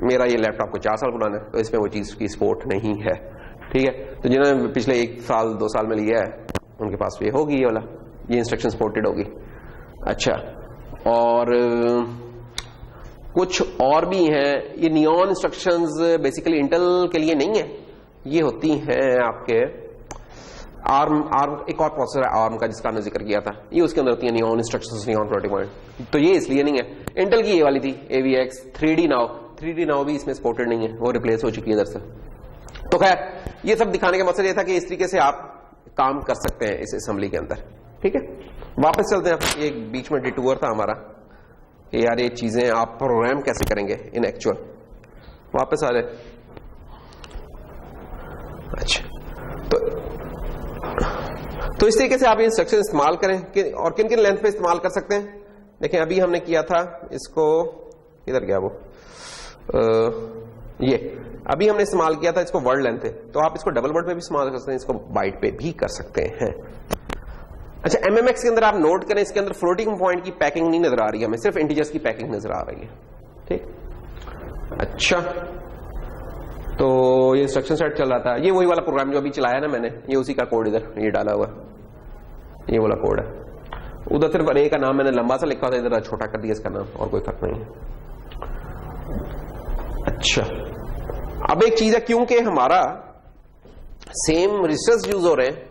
मेरा ये लैपटॉप को 4 साल पुराना है, तो इसमें वो चीज की सपोर्ट नहीं है, ठीक है। तो जिन्होंने पिछले 1 साल 2 साल में लिया है उनके पास ये होगी, ये वाला, ये इंस्ट्रक्शन सपोर्टेड होगी। अच्छा, और कुछ और भी हैं, ये नियॉन इंस्ट्रक्शंस बेसिकली इंटेल के लिए नहीं है, ये होती हैं आपके आर्म एक और प्रोसेसर है आर्म का जिसका हमने जिक्र किया था, ये उसके अंदर होती है neon instructions, neon floating point. तो ये इसलिए नहीं है। इंटेल की ये वाली थी AVX 3D नाउ भी इसमें सपोर्टेड नहीं है, वो रिप्लेस हो चुकी है इधर से। तो खैर ये सब दिखाने का मकसद ये था कि इस तरीके से आप काम कर सकते हैं इस असेंबली के अंदर, ठीक है। वापस चलते हैं, एक बीच में डिटूर था हमारा कि यार ये चीजें आप प्रोग्राम कैसे करेंगे इन एक्चुअल। वापस आ जाए। अच्छा, तो इस तरीके से आप ये इंस्ट्रक्शन इस्तेमाल करें और किन किन लेंथ पे इस्तेमाल कर सकते हैं। देखें अभी हमने किया था इसको, इधर गया वो, ये अभी हमने इस्तेमाल किया था इसको वर्ड लेंथ है, तो आप इसको डबल वर्ड पे भी इस्तेमाल कर सकते हैं, इसको बाइट पे भी कर सकते हैं। अच्छा, MMX के अंदर आप नोट करें, इसके अंदर फ्लोटिंग पॉइंट की पैकिंग नहीं नजर आ रही है, हमें सिर्फ इंटीजर्स की पैकिंग नजर आ रही है, ठीक। अच्छा, तो ये इंस्ट्रक्शन सेट चल रहा था, ये वही वाला प्रोग्राम जो अभी चलाया ना मैंने, ये उसी का कोड इधर ये डाला हुआ, ये वाला कोड है। उधर सिर्फ अरे का नाम मैंने लंबा सा लिखा था, इधर छोटा कर दिया इसका नाम, और कोई फर्क नहीं है। अच्छा, अब एक चीज है, क्योंकि हमारा सेम रजिस्टर्स यूज हो रहे हैं,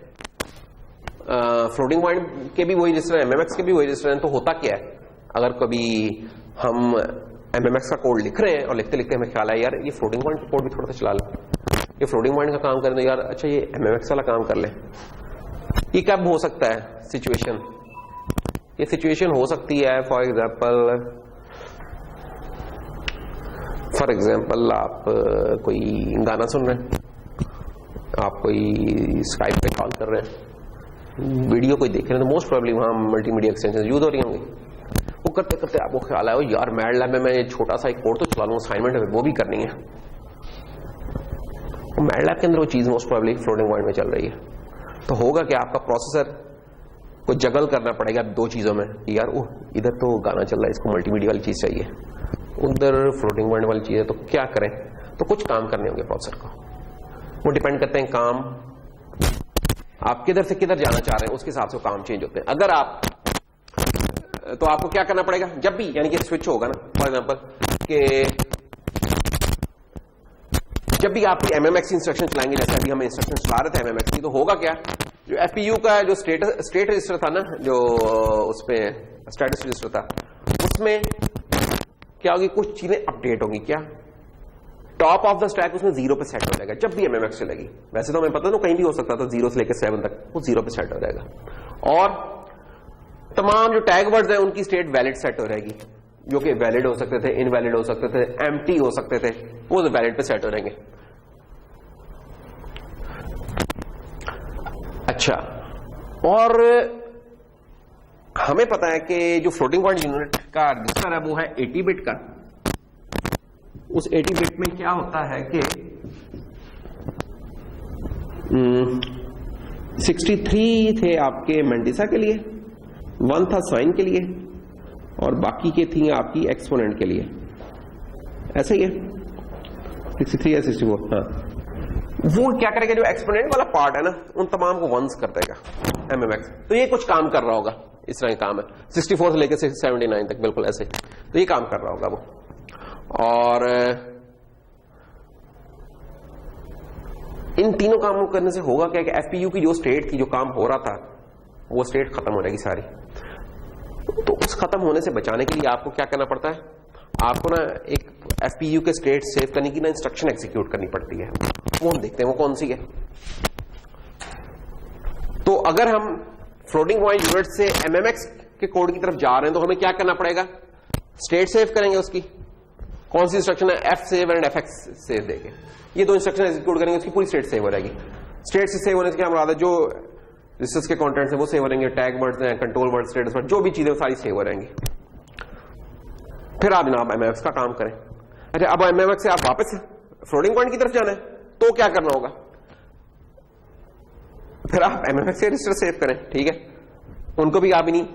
फ्लोटिंग पॉइंट के भी वही रजिस्टर है, MMX के भी वही रजिस्टर है, तो होता क्या है अगर कभी हम MMX का कोड लिख रहे हैं और लिखते लिखते हमें ख्याल है यार ये फ्लोटिंग पॉइंट कोड भी थोड़ा सा चला लो, ये फ्लोटिंग पॉइंट का काम कर दो यार, अच्छा ये MMX वाला काम कर ले। ये कब हो सकता है सिचुएशन, ये सिचुएशन हो सकती है फॉर एग्जाम्पल आप कोई गाना सुन रहे हैं, आप कोई स्काइप पे कॉल कर रहे हैं, वीडियो कोई देख रहे हैं, तो मोस्ट प्रोबेबली वहां मल्टीमीडिया एक्सटेंशन यूज हो रही होंगी। वो करते करते आपको ख्याल आया यार मैटलैब में मैं छोटा सा एक कोड तो चला लूं, असाइनमेंट है वो भी करनी है। मैटलैब के अंदर वो चीज मोस्ट प्रोबेबली फ्लोटिंग पॉइंट में चल रही है, तो होगा कि आपका प्रोसेसर को जगल करना पड़ेगा 2 चीजों में, यार इधर तो गाना चल रहा है, इसको मल्टीमीडिया वाली चीज चाहिए, उधर फ्लोटिंग पॉइंट वाली चीज है, तो क्या करें। तो कुछ काम करने होंगे प्रोसेसर को, वो डिपेंड करते हैं काम आप किधर से किधर जाना चाह रहे हैं, उसके हिसाब से काम चेंज होते हैं। अगर आप तो आपको क्या करना पड़ेगा, जब भी यानी कि स्विच होगा ना, फॉर एग्जांपल कि जब भी आप MMX इंस्ट्रक्शन चलाएंगे, जैसे अभी हम इंस्ट्रक्शन चला रहे थे MMX की, तो होगा क्या, जो FPU का जो स्टेट रजिस्टर था ना, जो उसमें स्टेटस रजिस्टर था, उसमें क्या होगी, कुछ चीजें अपडेट होंगी। क्या, टॉप ऑफ द स्टैक उसमें 0 पे सेट हो जाएगा जब भी MMX चलेगी। वैसे तो हमें पता ना कहीं भी हो सकता था, 0 से लेकर 7 तक वो 0 पे सेट हो जाएगा। और तमाम जो टैग वर्ड्स हैं उनकी स्टेट वैलिड सेट हो जाएगी, जो कि वैलिड हो सकते थे, इनवैलिड हो सकते थे, एम्प्टी हो सकते थे, वो तो वैलिड पे सेट हो जाएंगे। अच्छा, और हमें पता है कि जो फ्लोटिंग पॉइंट यूनिट का रजिस्टर है वो है 80 बिट का। उस 80 बिट में क्या होता है कि 63 थे आपके मेंटिसा के लिए, 1 था साइन के लिए, और बाकी के थी आपकी एक्सपोनेंट के लिए। ऐसा ही है 63 या 64। हाँ, वो क्या करेगा, जो एक्सपोनेंट वाला पार्ट है ना, उन तमाम को वंस कर देगा MMX। तो ये कुछ काम कर रहा होगा, इस तरह का काम है 64 से लेकर 79 तक, बिल्कुल ऐसे। तो ये काम कर रहा होगा वो। और इन तीनों कामों करने से होगा क्या कि FPU की जो स्टेट थी, जो काम हो रहा था, वो स्टेट खत्म हो जाएगी सारी। तो उस खत्म होने से बचाने के लिए आपको क्या करना पड़ता है, आपको ना एक FPU के स्टेट सेव करने की ना इंस्ट्रक्शन एग्जीक्यूट करनी पड़ती है। वो हम देखते हैं वो कौन सी है। तो अगर हम फ्लोटिंग पॉइंट यूनिट से MMX के कोड की तरफ जा रहे हैं तो हमें क्या करना पड़ेगा, स्टेट सेव करेंगे। उसकी कौन सी इंस्ट्रक्शन है, F save and FX save देंगे। ये दो इंस्ट्रक्शन एग्जीक्यूट करेंगे, उसकी पूरी स्टेट सेव हो जाएगी। स्टेट से सेव होने से क्या मुराद है, जो रजिस्टर्स के कंटेंट्स है वो सेव हो रहेंगे, टैग वर्ड्स हैं, कंट्रोल वर्ड, स्टेटस वर्ड, जो भी चीजें सारी सेव हो रहेंगी। फिर आप जनाब MMX का काम करें। अच्छा, अब MMX से आप वापस फ्लोटिंग पॉइंट की तरफ जाना है तो क्या करना होगा, फिर आप MMX से रजिस्टर सेव करें। ठीक है, उनको भी आप इन्हीं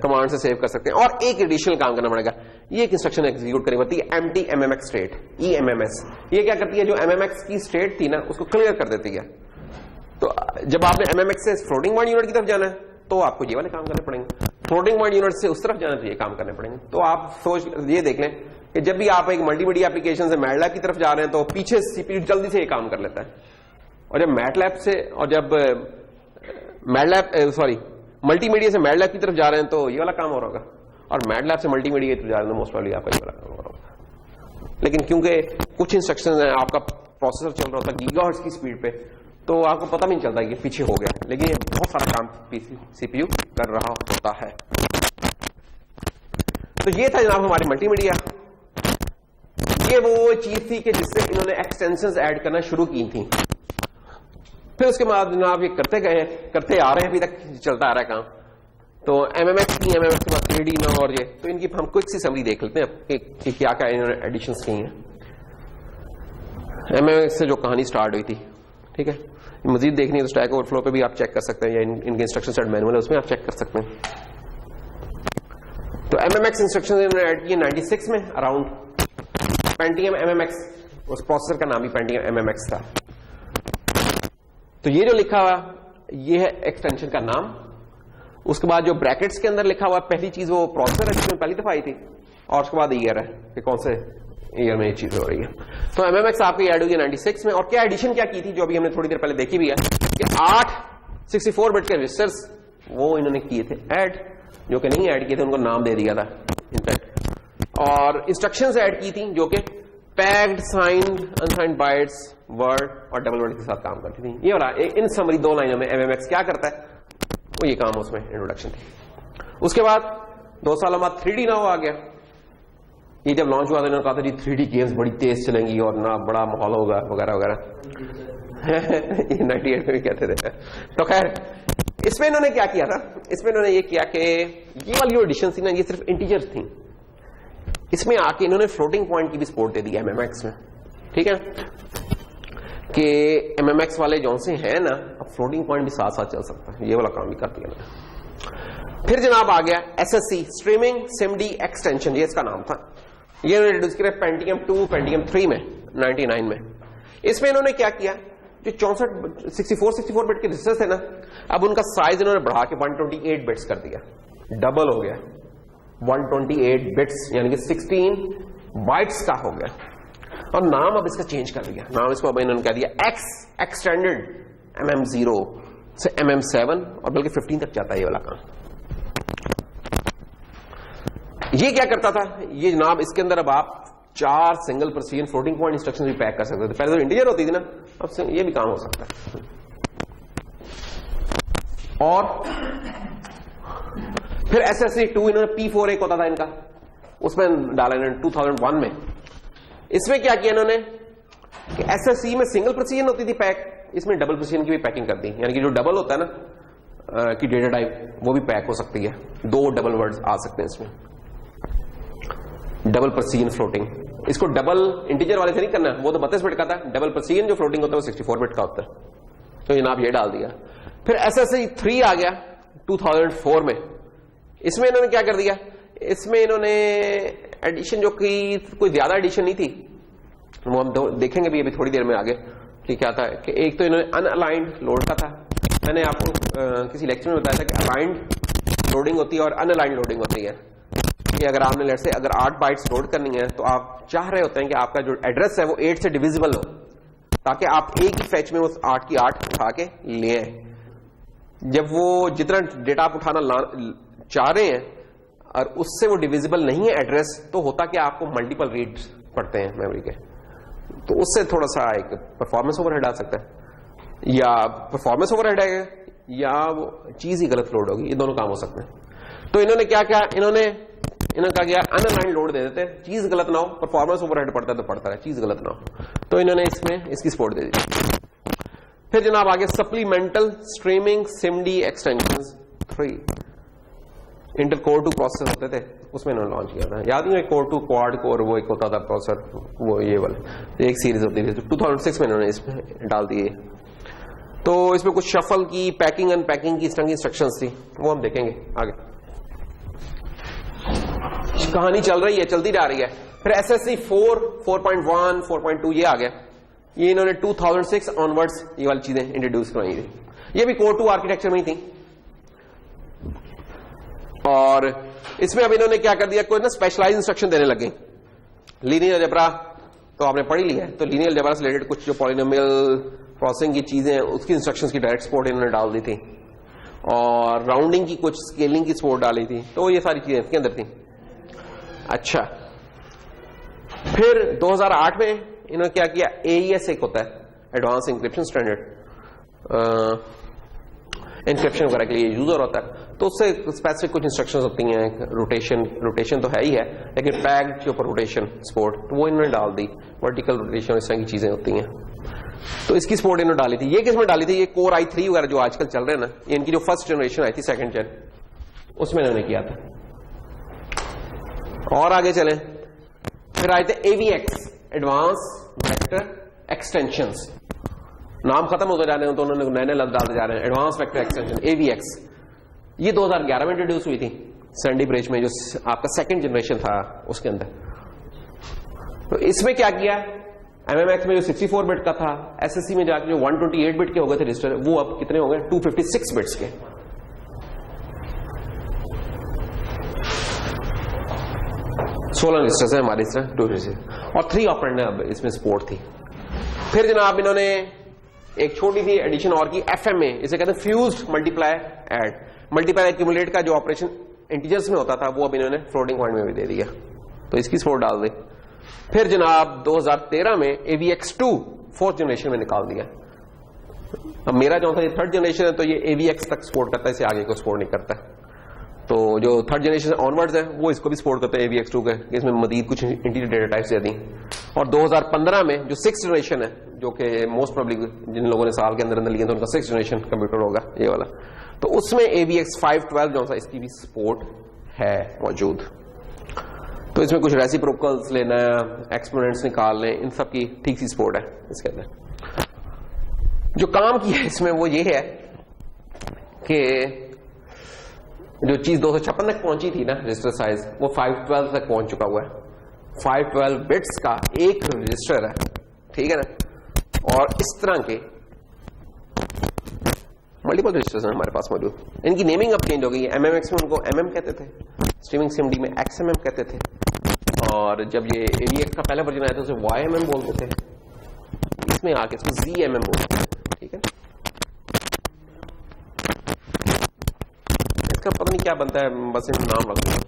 कमांड से सेव कर सकते हैं। और एक एडिशनल काम करना पड़ेगा, ये एक इंस्ट्रक्शन एग्जीक्यूट करनी पड़ती है, एम्प्टी MMX स्टेट, EMMS। ये क्या करती है, जो MMX की स्टेट थी ना उसको क्लियर कर देती है। तो जब आपने MMX से फ्लोटिंग पॉइंट यूनिट की तरफ जाना है तो आपको ये वाले काम करने पड़ेंगे, फ्लोटिंग पॉइंट यूनिट से उस तरफ जाना तो ये काम करने पड़ेंगे। तो आप सोच ये देख लें कि जब भी आप एक मल्टीमीडिया एप्लीकेशन से मैटलैब की तरफ जा रहे हैं तो पीछे CPU जल्दी से ये काम कर लेता है, और जब मैटलैब से, और जब मल्टीमीडिया से मैटलैब की तरफ जा रहे हैं तो ये वाला काम हो रहा होगा, और मैटलैब से मल्टीमीडिया की तरफ जा रहे हैं तो मोस्ट प्रॉब्ली आपका ये वाला काम हो रहा होगा। लेकिन क्योंकि कुछ इंस्ट्रक्शंस हैं, आपका प्रोसेसर चल रहा होता है गीगाहर्ट्ज की स्पीड पे, तो आपको पता नहीं चलता कि पीछे हो गया, लेकिन ये बहुत सारा काम CPU कर रहा होता है। तो ये था जनाब हमारी मल्टीमीडिया। ये वो चीज थी कि जिससे इन्होंने एक्सटेंशंस ऐड करना शुरू की थी। फिर उसके बाद जनाब ये करते गए, करते आ रहे हैं, अभी तक चलता आ रहा है काम। तो MMX की, MMX के बाद 3D ना, और ये तो इनकी हम क्विक सी समरी देख लेते हैं कि क्या क्या इन्होंने एडिशंस की हैं। MMX से जो कहानी स्टार्ट हुई थी, ठीक है, मजीद देखनी है तो स्टैक ओवरफ्लो पे भी आप चेक कर सकते हैं, या इनके इंस्ट्रक्शन सेट मैनुअल है उसमें आप चेक कर सकते हैं। तो MMX इंस्ट्रक्शन इन्होंने ऐड किए 96 में अराउंड। पेंटियम MMX, उस प्रोसेसर का नाम भी पेंटियम MMX था। तो ये जो लिखा हुआ ये है एक्सटेंशन का नाम। उसके बाद जो ब्रैकेट्स के अंदर लिखा हुआ पहली चीज वो प्रोसेसर है जिसमें पहली दफा आई थी, और उसके बाद ईयर है कि कौन से ईयर में ये चीज हो रही है। तो MMX आपकी ऐड हुई है 96 में। और क्या एडिशन क्या की थी, जो अभी हमने थोड़ी देर पहले देखी भी है कि 8 64 बिट के रजिस्टर्स वो इन्होंने किए थे ऐड, जो कि नहीं ऐड किए थे उनको नाम दे दिया था इनफैक्ट। और इंस्ट्रक्शंस ऐड की थी जो कि packed, signed, unsigned bytes, word और डबल वर्ड के साथ काम करती थी। ये वाला इन समरी 2 लाइनों में MMX क्या करता है वो ये काम उसमें इंट्रोडक्शन थी। उसके बाद 2 सालों बाद 3D नाउ आ गया। ये जब लॉन्च हुआ था इन्होंने कहा था जी 3D गेम्स बड़ी तेज चलेंगी और ना बड़ा माहौल होगा वगैरह वगैरह। ये 98 में भी कहते थे। तो खैर इसमें इन्होंने क्या किया था, इसमें इन्होंने ये किया कि ये वाली जो एडिशन थी ना ये सिर्फ इंटीजर्स थी, इसमें आके इन्होंने फ्लोटिंग पॉइंट की भी सपोर्ट दे दी MMX में। ठीक है कि MMX वाले जो से हैं ना अब फ्लोटिंग पॉइंट भी साथ साथ चल सकता है, ये वाला काम भी कर दिया मैंने। फिर जनाब आ गया SSC स्ट्रीमिंग सिमडी एक्सटेंशन, ये इसका नाम था। ये इंट्रोड्यूस किया पेंटियम 2 पेंटियम 3 में 99 में। इसमें इन्होंने क्या किया, जो 64 बिट के रजिस्टर्स थे ना अब उनका साइज इन्होंने बढ़ा के 128 बिट्स कर दिया। डबल हो गया, 128 बिट्स यानी कि 16 बाइट्स का हो गया। और नाम अब इसका चेंज कर दिया, नाम इसको अब इन्होंने कह दिया एक्स एक्सटेंडेड MM0 से MM7 और बल्कि 15 तक जाता है ये वाला काम। ये क्या करता था ये जनाब, इसके अंदर अब आप 4 single precision floating point instructions भी पैक कर सकते थे। पहले तो इंटीजर होती थी ना, अब ये भी काम हो सकता है। और फिर SSC2 इन्होंने P4 एक होता था इनका, उसमें डाला इन्होंने 2001 में। इसमें क्या किया इन्होंने कि SSC में सिंगल प्रिसीजन होती थी पैक, इसमें डबल प्रिसीजन की भी पैकिंग कर दी, यानी कि जो डबल होता है ना कि डेटा टाइप वो भी पैक हो सकती है, 2 डबल वर्ड्स आ सकते हैं इसमें, डबल प्रिसीजन फ्लोटिंग। इसको डबल इंटीजर वाले से नहीं करना, वो तो 32 बिट का था, डबल प्रिसीजन जो फ्लोटिंग होता है वो 64 बिट का होता है। तो जनाब ये डाल दिया। फिर SSC3 आ गया 2004 में। इसमें इन्होंने क्या कर दिया, इसमें इन्होंने एडिशन जो की कोई ज्यादा एडिशन नहीं थी, वो हम देखेंगे भी अभी थोड़ी देर में आगे कि क्या था। कि एक तो इन्होंने अनअलाइंड लोड का था, मैंने आपको किसी लेक्चर में बताया था कि अलाइंड लोडिंग होती है और अनअलाइंड लोडिंग होती है। कि अगर आपने लेट से अगर 8 बाइट्स लोड करनी है तो आप चाह रहे होते हैं कि आपका जो एड्रेस है वो 8 से डिविजिबल हो, ताकि आप एक ही फैच में उस 8 की 8 उठा के ले आए। जब वो जितना डेटा आप उठाना चाह रहे हैं और उससे वो डिविजिबल नहीं है एड्रेस, तो होता क्या आपको मल्टीपल रीड पड़ते हैं मेमोरी के, तो उससे थोड़ा सा एक परफॉर्मेंस ओवरहेड आ सकता है, या परफॉर्मेंस ओवरहेड है या वो चीज ही गलत लोड होगी, ये दोनों काम हो सकते हैं। तो इन्होंने क्या किया, इन्होंने कहा गया अनअलाइंड लोड दे देते, चीज गलत ना हो, परफॉर्मेंस ओवरहेड पड़ता है तो पड़ता है, चीज गलत ना हो, तो इन्होंने इसमें इसकी सपोर्ट दे दी। फिर जनाब आगे supplemental streaming SIMD extensions 3 Intel core 2 processor होते थे, उसमें इन्होंने लॉन्च किया था। याद नहीं है कोर 2 क्वाड कोर वो एक होता था प्रोसेसर, वो ये वाला एक सीरीज होती थी, तो 2006 में इन्होंने इसमें डाल दिए। तो इसमें कुछ शफल की पैकिंग अनपैकिंग की इस तरह की इंस्ट्रक्शंस थी, वो हम देखेंगे आगे। कहानी चल रही है, चलती जा रही है। फिर SSC4 4.1 4.2 ये आ गया, ये इन्होंने 2006 ऑनवर्ड्स ये वाली चीजें इंट्रोड्यूस करवाई थी, ये भी कोर 2 आर्किटेक्चर में ही थी। और इसमें अब इन्होंने क्या कर दिया, कोई ना स्पेशलाइज इंस्ट्रक्शन देने लगे। लीनियर अलजेब्रा तो आपने पढ़ लिया है, तो लीनियर अलजेब्रा से रिलेटेड कुछ जो पॉलिनोमियल प्रोसेसिंग की चीजें हैं उसकी इंस्ट्रक्शंस की डायरेक्ट सपोर्ट इन्होंने डाल दी थी, और राउंडिंग की कुछ स्केलिंग की सपोर्ट डाली थी, तो ये सारी चीजें इसके अंदर थी। अच्छा, फिर 2008 में इन्होंने क्या किया, AES एक होता है एडवांस इंक्रिप्शन स्टैंडर्ड, इंक्रिप्शन वगैरह के लिए यूजर होता है, तो उससे स्पेसिफिक कुछ इंस्ट्रक्शंस होती हैं। रोटेशन तो है ही है, लेकिन पैक्ड के ऊपर रोटेशन सपोर्ट तो वो इन्होंने डाल दी, वर्टिकल रोटेशन इस तरह की चीजें होती हैं, तो इसकी सपोर्ट इन्होंने डाली थी। ये किसमें डाली थी, ये कोर i3 वगैरह जो आजकल चल रहे हैं ना, ये इनकी जो फर्स्ट जनरेशन आई थी, सेकंड जेन, उसमें इन्होंने किया था। और आगे चले, फिर आए थे AVX एडवांस वेक्टर एक्सटेंशंस, नाम खत्म होते जा रहे हैं तो उन्होंने नए नए लफ्ज डालते जा रहे हैं। एडवांस वेक्टर एक्सटेंशन AVX, ये 2011 में इंट्रोड्यूस हुई थी सैंडी ब्रिज में, जो आपका सेकंड जनरेशन था उसके अंदर। तो इसमें क्या किया, MMX में जो 64 बिट का था, SSC में जाकर जो 128 बिट के हो गए थे रजिस्टर, वो अब कितने हो गए, 256 बिट्स के। 16 रजिस्टर्स है हमारे इस तरह 256 और 3 ऑपरेंड अब इसमें सपोर्ट थी। फिर जनाब इन्होंने एक छोटी सी एडिशन और की, FMA, इसे कहते हैं fused multiply add. Multiply accumulate का जो ऑपरेशन इंटीजर्स में होता था वो अब इन्होंने फ्लोटिंग पॉइंट में भी दे दिया, तो इसकी सपोर्ट डाल दी। फिर जनाब 2013 में AVX2 4th जनरेशन में निकाल दिया। अब मेरा जो था ये 3rd जनरेशन है, तो ये AVX तक सपोर्ट करता है, इसे आगे को सपोर्ट नहीं करता। तो जो 3rd जनरेशन ऑनवर्ड्स है वो इसको भी सपोर्ट करते हैं AVX2 के, इसमें मजीद कुछ इंटीरियर डेटा टाइप्स दे दी। और 2015 में जो 6th जनरेशन है, जो कि मोस्ट प्रोबेबली जिन लोगों ने साल के अंदर अंदर लिया तो उनका 6th जनरेशन कंप्यूटर होगा ये वाला, तो उसमें AVX 512 जो सा इसकी भी सपोर्ट है मौजूद। तो इसमें कुछ रेसिप्रोकल्स लेना, एक्सपोनेंट्स निकालने, इन सब की ठीक सी सपोर्ट है इसके अंदर। जो काम किया है इसमें वो ये है कि जो चीज 256 तक पहुंची थी ना रजिस्टर साइज, वो 512 तक पहुंच चुका हुआ है। 512 बिट्स का एक रजिस्टर है, ठीक है ना। और इस तरह के मल्टीपल रजिस्टर्स हैं हमारे पास मौजूद, इनकी नेमिंग अब चेंज हो गई है। MMX में उनको MM कहते थे, स्ट्रीमिंग CMD में XMM कहते थे, और जब ये AVX का पहला वर्जन आया था उसे YMM बोलते थे, इसमें आके इसको ZMM बोलते हैं। ठीक है, इसका पता नहीं क्या बनता है, बस इन नाम रख दूंगा।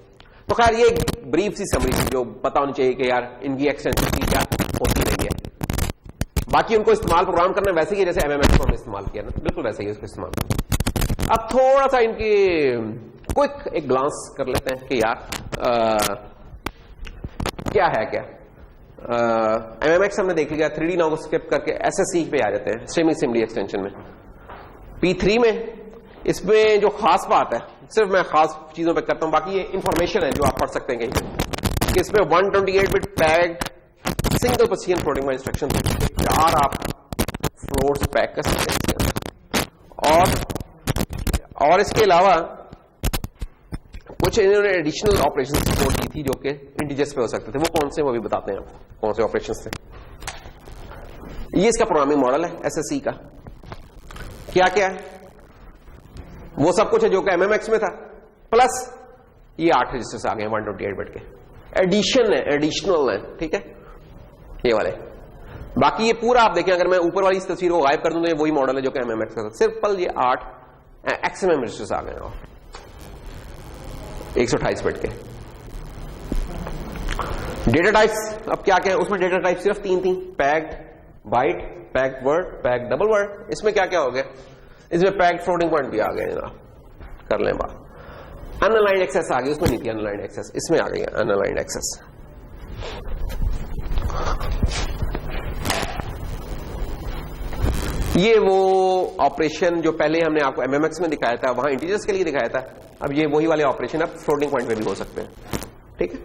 तो खैर ये ब्रीफ सी समरी जो पता होनी चाहिए कि यार इनकी एक्सटेंशन क्या होती नहीं है। बाकी उनको इस्तेमाल प्रोग्राम करना वैसे ही जैसे MMX को हमने इस्तेमाल किया ना, बिल्कुल वैसे ही उसको इस्तेमाल करना। अब थोड़ा सा इनकी क्विक एक ग्लांस कर लेते हैं कि यार क्या है क्या। MMX हमने देख लिया, 3D नाउ स्किप करके SSE पे आ जाते हैं, स्ट्रीमिंग सिम्बली एक्सटेंशन में। P3 में इसमें जो खास बात है, सिर्फ मैं खास चीजों पे करता हूं, बाकी ये इंफॉर्मेशन है जो आप पढ़ सकते हैं कहीं कि इसमें 128 bit packed single position floating point instruction, 4 आप फ्लोट्स पैक कर सकते हैं। और इसके अलावा कुछ इन्होंने एडिशनल ऑपरेशन सपोर्ट की थी जो कि इंटीजर्स पे हो सकते थे। वो कौन से, वो भी बताते हैं आपको कौन से ऑपरेशंस थे। ये इसका प्रोग्रामिंग मॉडल है SSE का। क्या क्या है वो सब कुछ है जो कि MMX में था, प्लस ये 8 रजिस्टर्स आ गए 128 बिट के, एडिशन है, एडिशनल है। ठीक है, ये वाले। बाकी ये पूरा आप देखें, अगर मैं ऊपर वाली इस तस्वीर को गायब कर दूं तो ये वही मॉडल है जो कि MMX का था, सिर्फ पल ये 8 XMM रजिस्टर्स आ गए और 128 बिट के। डेटा टाइप्स अब क्या क्या है उसमें, डेटा टाइप सिर्फ 3 थी, packed byte, packed word, packed double word. इसमें क्या क्या हो गया, इसमें पैक्ड फ्लोटिंग पॉइंट भी आ गए जनाब, कर लें बात। अनअलाइंड एक्सेस आ गई, उसमें नहीं थी अनअलाइंड एक्सेस, इसमें आ गई अनअलाइंड एक्सेस। ये वो ऑपरेशन जो पहले हमने आपको MMX में दिखाया था, वहां इंटीजर्स के लिए दिखाया था, अब ये वही वाले ऑपरेशन अब फ्लोटिंग पॉइंट पे भी हो सकते हैं। ठीक है,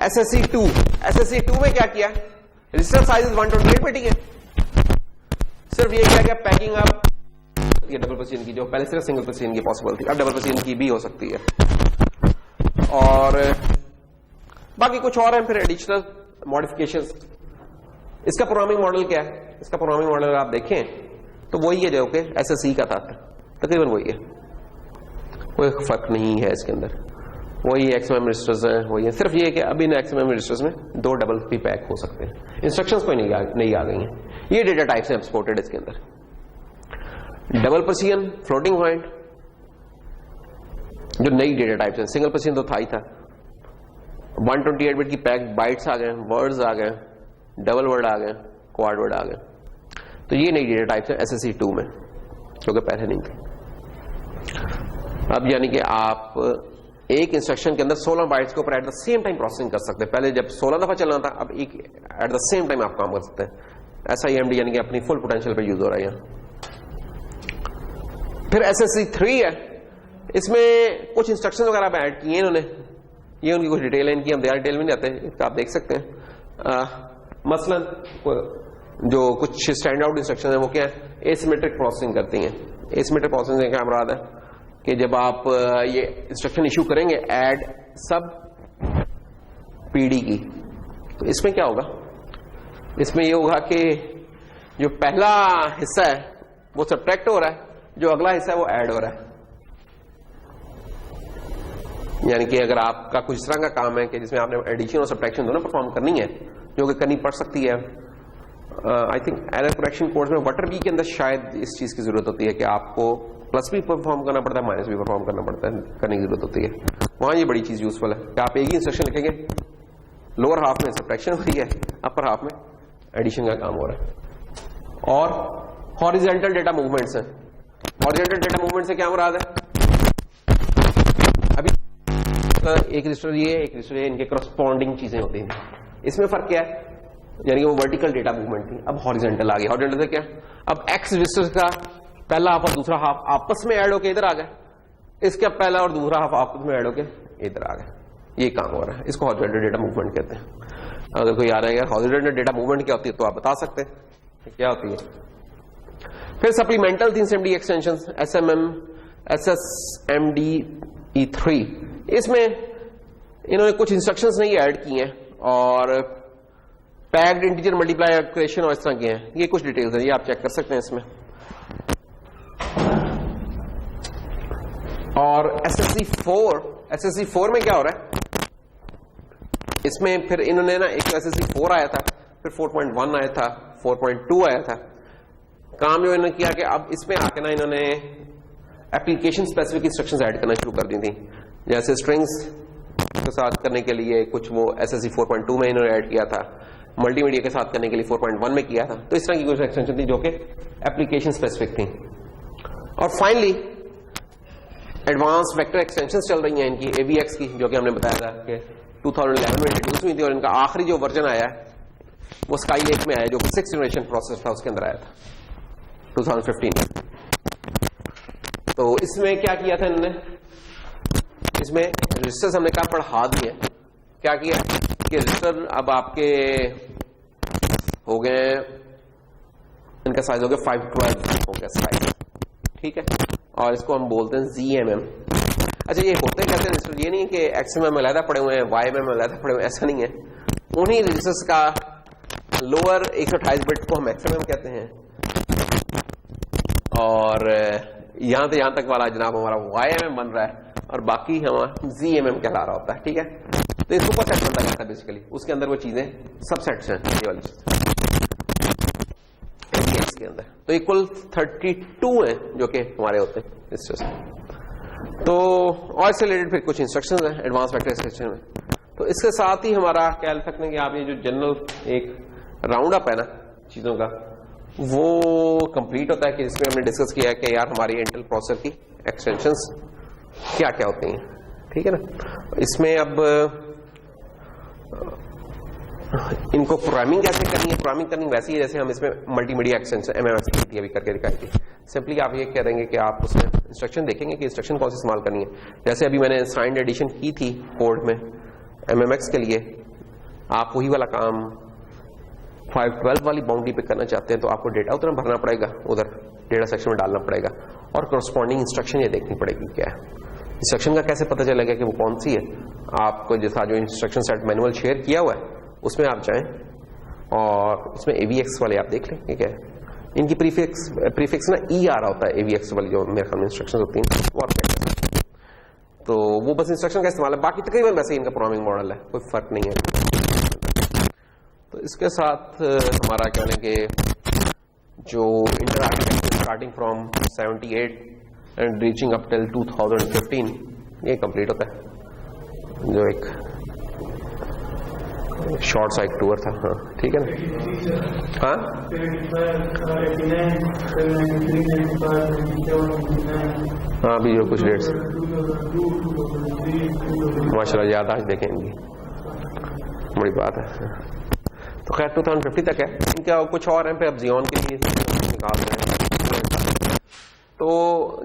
SSE2 में क्या किया, रजिस्टर साइज 128 बिट है, सिर्फ ये क्या पैकिंग अप ये डबल पोजीशन की, जो पहले सिर्फ सिंगल पोजीशन की पॉसिबल थी, अब डबल पोजीशन की भी हो सकती है। और बाकी कुछ और है फिर एडिशनल मॉडिफिकेशंस। इसका प्रोग्रामिंग मॉडल क्या है, इसका प्रोग्रामिंग मॉडल आप देखें तो वही है जो कि SSE का था, तकरीबन वही है, कोई फर्क नहीं है इसके अंदर, वही XMM रजिस्टर्स हैं, वही है। सिर्फ ये है कि अब इन XMM रजिस्टर्स में 2 डबल भी पैक हो सकते हैं, इंस्ट्रक्शंस कोई नहीं आ गई हैं। ये डेटा टाइप्स हैं सपोर्टेड इसके अंदर, डबल पोजीशन, फ्लोटिंग पॉइंट, जो नई डेटा टाइप्स हैं। सिंगल पोजीशन तो था ही था, 128 बिट की पैक्ड बाइट्स आ गए, वर्ड्स आ गए, डबल वर्ड आ गए, क्वाड वर्ड आ गए। तो ये नई डेटा टाइप्स है SSE2 में, जो कि पहले नहीं थी। अब यानी कि आप एक इंस्ट्रक्शन के अंदर 16 बाइट्स के ऊपर at the same time processing कर सकते हैं। पहले जब 16 दफा चलना था, अब एक एट द सेम टाइम आप काम कर सकते हैं। SIMD यानी कि अपनी फुल पोटेंशियल पे यूज हो रहा है यहाँ। फिर SSE3 है, इसमें कुछ इंस्ट्रक्शन वगैरह ऐड किए इन्होंने, ये उनकी कुछ डिटेल है, इनकी हम डिटेल में नहीं आते, इसका आप देख सकते हैं। मसलन जो कुछ स्टैंड आउट इंस्ट्रक्शन है वो क्या है, एसिमेट्रिक प्रोसेसिंग करती हैं। एसिमेट्रिक प्रोसेसिंग क्या मुराद है कि जब आप ये इंस्ट्रक्शन इशू करेंगे ऐड सब PD की, तो इसमें क्या होगा, इसमें ये होगा कि जो पहला हिस्सा है वो सब्ट्रैक्ट हो रहा है, जो अगला हिस्सा है वो ऐड हो रहा है। यानी कि अगर आपका कुछ इस तरह का काम है कि जिसमें आपने एडिशन और सब्ट्रैक्शन दोनों परफॉर्म करनी है, जो कि करनी पड़ सकती है, I think error correction course में वटर बी के अंदर शायद इस चीज की जरूरत होती है कि आपको प्लस भी परफॉर्म करना पड़ता है, माइनस भी परफॉर्म करना पड़ता है, करने की जरूरत होती है। वहां ये बड़ी चीज यूजफुल है कि आप एक ही इंस्ट्रक्शन लिखेंगे, लोअर हाफ में सब्ट्रैक्शन हो रही है, अपर हाफ में एडिशन का काम हो रहा है। और हॉरिजॉन्टल डेटा मूवमेंट्स है, हॉरिजॉन्टल डेटा मूवमेंट से क्या मुराद है, अभी एक रजिस्टर ये, एक रजिस्टर ये, इनके करस्पॉन्डिंग चीजें होती हैं। इसमें फर्क क्या है, यानी कि वो वर्टिकल डेटा मूवमेंट थी, अब हॉरिजॉन्टल आ गई। हॉरिजॉन्टल से क्या, अब X रजिस्टर का पहला हाफ और दूसरा हाफ आपस में ऐड होके इधर आ गए, इसका पहला और दूसरा हाफ आपस में ऐड होके इधर आ गए, ये काम हो रहा है। इसको हॉरिजॉन्टल डेटा मूवमेंट कहते हैं। अगर कोई आ रहा है हॉरिजॉन्टल डेटा मूवमेंट क्या होती है तो आप बता सकते हैं क्या होती है। फिर सप्लीमेंटल 370 एक्सटेंशन SMM, SSMDE3, इसमें इन्होंने कुछ इंस्ट्रक्शंस नहीं ऐड किए हैं और पैक्ड इंटीजर मल्टीप्लाई क्रिएशन और इस तरह के हैं। ये कुछ डिटेल्स हैं, ये आप चेक कर सकते हैं इसमें। और SSC 4 में क्या हो रहा है, इसमें फिर इन्होंने ना एक SSC 4 आया था, फिर 4.1 आया था, 4.2 आया था। काम जो इन्होंने किया कि अब इसमें आके ना इन्होंने एप्लीकेशन स्पेसिफिक इंस्ट्रक्शंस ऐड करना शुरू कर दी थी, जैसे स्ट्रिंग्स के साथ करने के लिए कुछ वो SSC 4.2 में इन्होंने ऐड किया था, मल्टीमीडिया के साथ करने के लिए 4.1 में किया था। तो इस तरह की कुछ एक्सटेंशन थी जो कि एप्लीकेशन स्पेसिफिक थी। और फाइनली एडवांस वेक्टर एक्सटेंशंस चल रही हैं इनकी AVX की, जो कि हमने बताया था कि 2011 में इंट्रोड्यूस हुई थी, और इनका आखिरी जो वर्जन आया है वो स्काई लेक में आया, जो कि 6th जनरेशन प्रोसेसर था उसके अंदर आया था 2015। तो इसमें क्या किया था इन्होंने, इसमें रजिस्टर्स हमने कहा बढ़ा दिए। क्या किया कि रजिस्टर अब आपके हो गए, इनका साइज हो गया 512 हो गया साइज, ठीक है। और इसको हम बोलते हैं ZMM। अच्छा, ये होते कहते हैं रजिस्टर, ये नहीं कि XMM अलहदा पड़े हुए हैं, YMM अलहदा पड़े हुए हैं, ऐसा नहीं है। उन्हीं रजिस्टर्स का लोअर 128 बिट को हम XMM कहते हैं, और यहां से यहां तक वाला जनाब हमारा YMM बन रहा है, और बाकी हमारा ZMM कहला रहा होता है, ठीक है। तो ये सुपर सेट बनता रहता है बेसिकली, उसके अंदर वो चीजें सबसेट्स हैं, ये वाली के अंदर। तो इक्वल 32 है जो कि हमारे होते हैं इस तरह से। तो और इससे रिलेटेड फिर कुछ इंस्ट्रक्शंस हैं एडवांस वेक्टर एक्सटेंशन में। तो इसके साथ ही हमारा कह सकते हैं कि आप ये जो जनरल एक राउंड अप है ना चीजों का, वो कंप्लीट होता है कि जिसमें हमने डिस्कस किया है कि यार हमारी इंटेल प्रोसेसर की एक्सटेंशंस क्या क्या होती हैं, ठीक है ना। इसमें अब इनको प्रोग्रामिंग कैसे करनी है, प्रोग्रामिंग करनी वैसी है जैसे हम इसमें मल्टीमीडिया एक्सटेंशन MMX की थी अभी करके दिखाई थी। सिंपली आप ये कह देंगे कि आप उसमें इंस्ट्रक्शन देखेंगे कि इंस्ट्रक्शन कौन सी इस्तेमाल करनी है। जैसे अभी मैंने साइंड एडिशन की थी कोड में MMX के लिए, आप वही वाला काम 512 वाली बाउंड्री पे करना चाहते हैं तो आपको डेटा उतना भरना पड़ेगा, उधर डेटा सेक्शन में डालना पड़ेगा, और करस्पॉन्डिंग इंस्ट्रक्शन ये देखनी पड़ेगी क्या है। इंस्ट्रक्शन का कैसे पता चलेगा कि वो कौन सी है, आपको जैसा जो इंस्ट्रक्शन सेट मैनुअल शेयर किया हुआ है उसमें आप जाएं और उसमें AVX वाले आप देख लें, ठीक है। इनकी प्रीफिक्स ना E आ रहा होता है, AVX वाली जो मेरे ख्याल में इंस्ट्रक्शन होती हैं वो आप क्या, तो वो बस इंस्ट्रक्शन का इस्तेमाल है, बाकी तकरीबन वैसे ही इनका प्रोग्रामिंग मॉडल है, कोई फर्क नहीं है। तो इसके साथ हमारा कहने के जो inter architecture starting from 78 and reaching up till 2015 ये कंप्लीट होता है, जो एक शॉर्ट साइड टूर था। हाँ ठीक है ना। हाँ हाँ अभी जो कुछ डेट्स माशाल्लाह याद आज देखेंगे, बड़ी बात है। तो खैर 2050 तक है इनका, कुछ और है पे अब जियोन के लिए निकाल रहे हैं। तो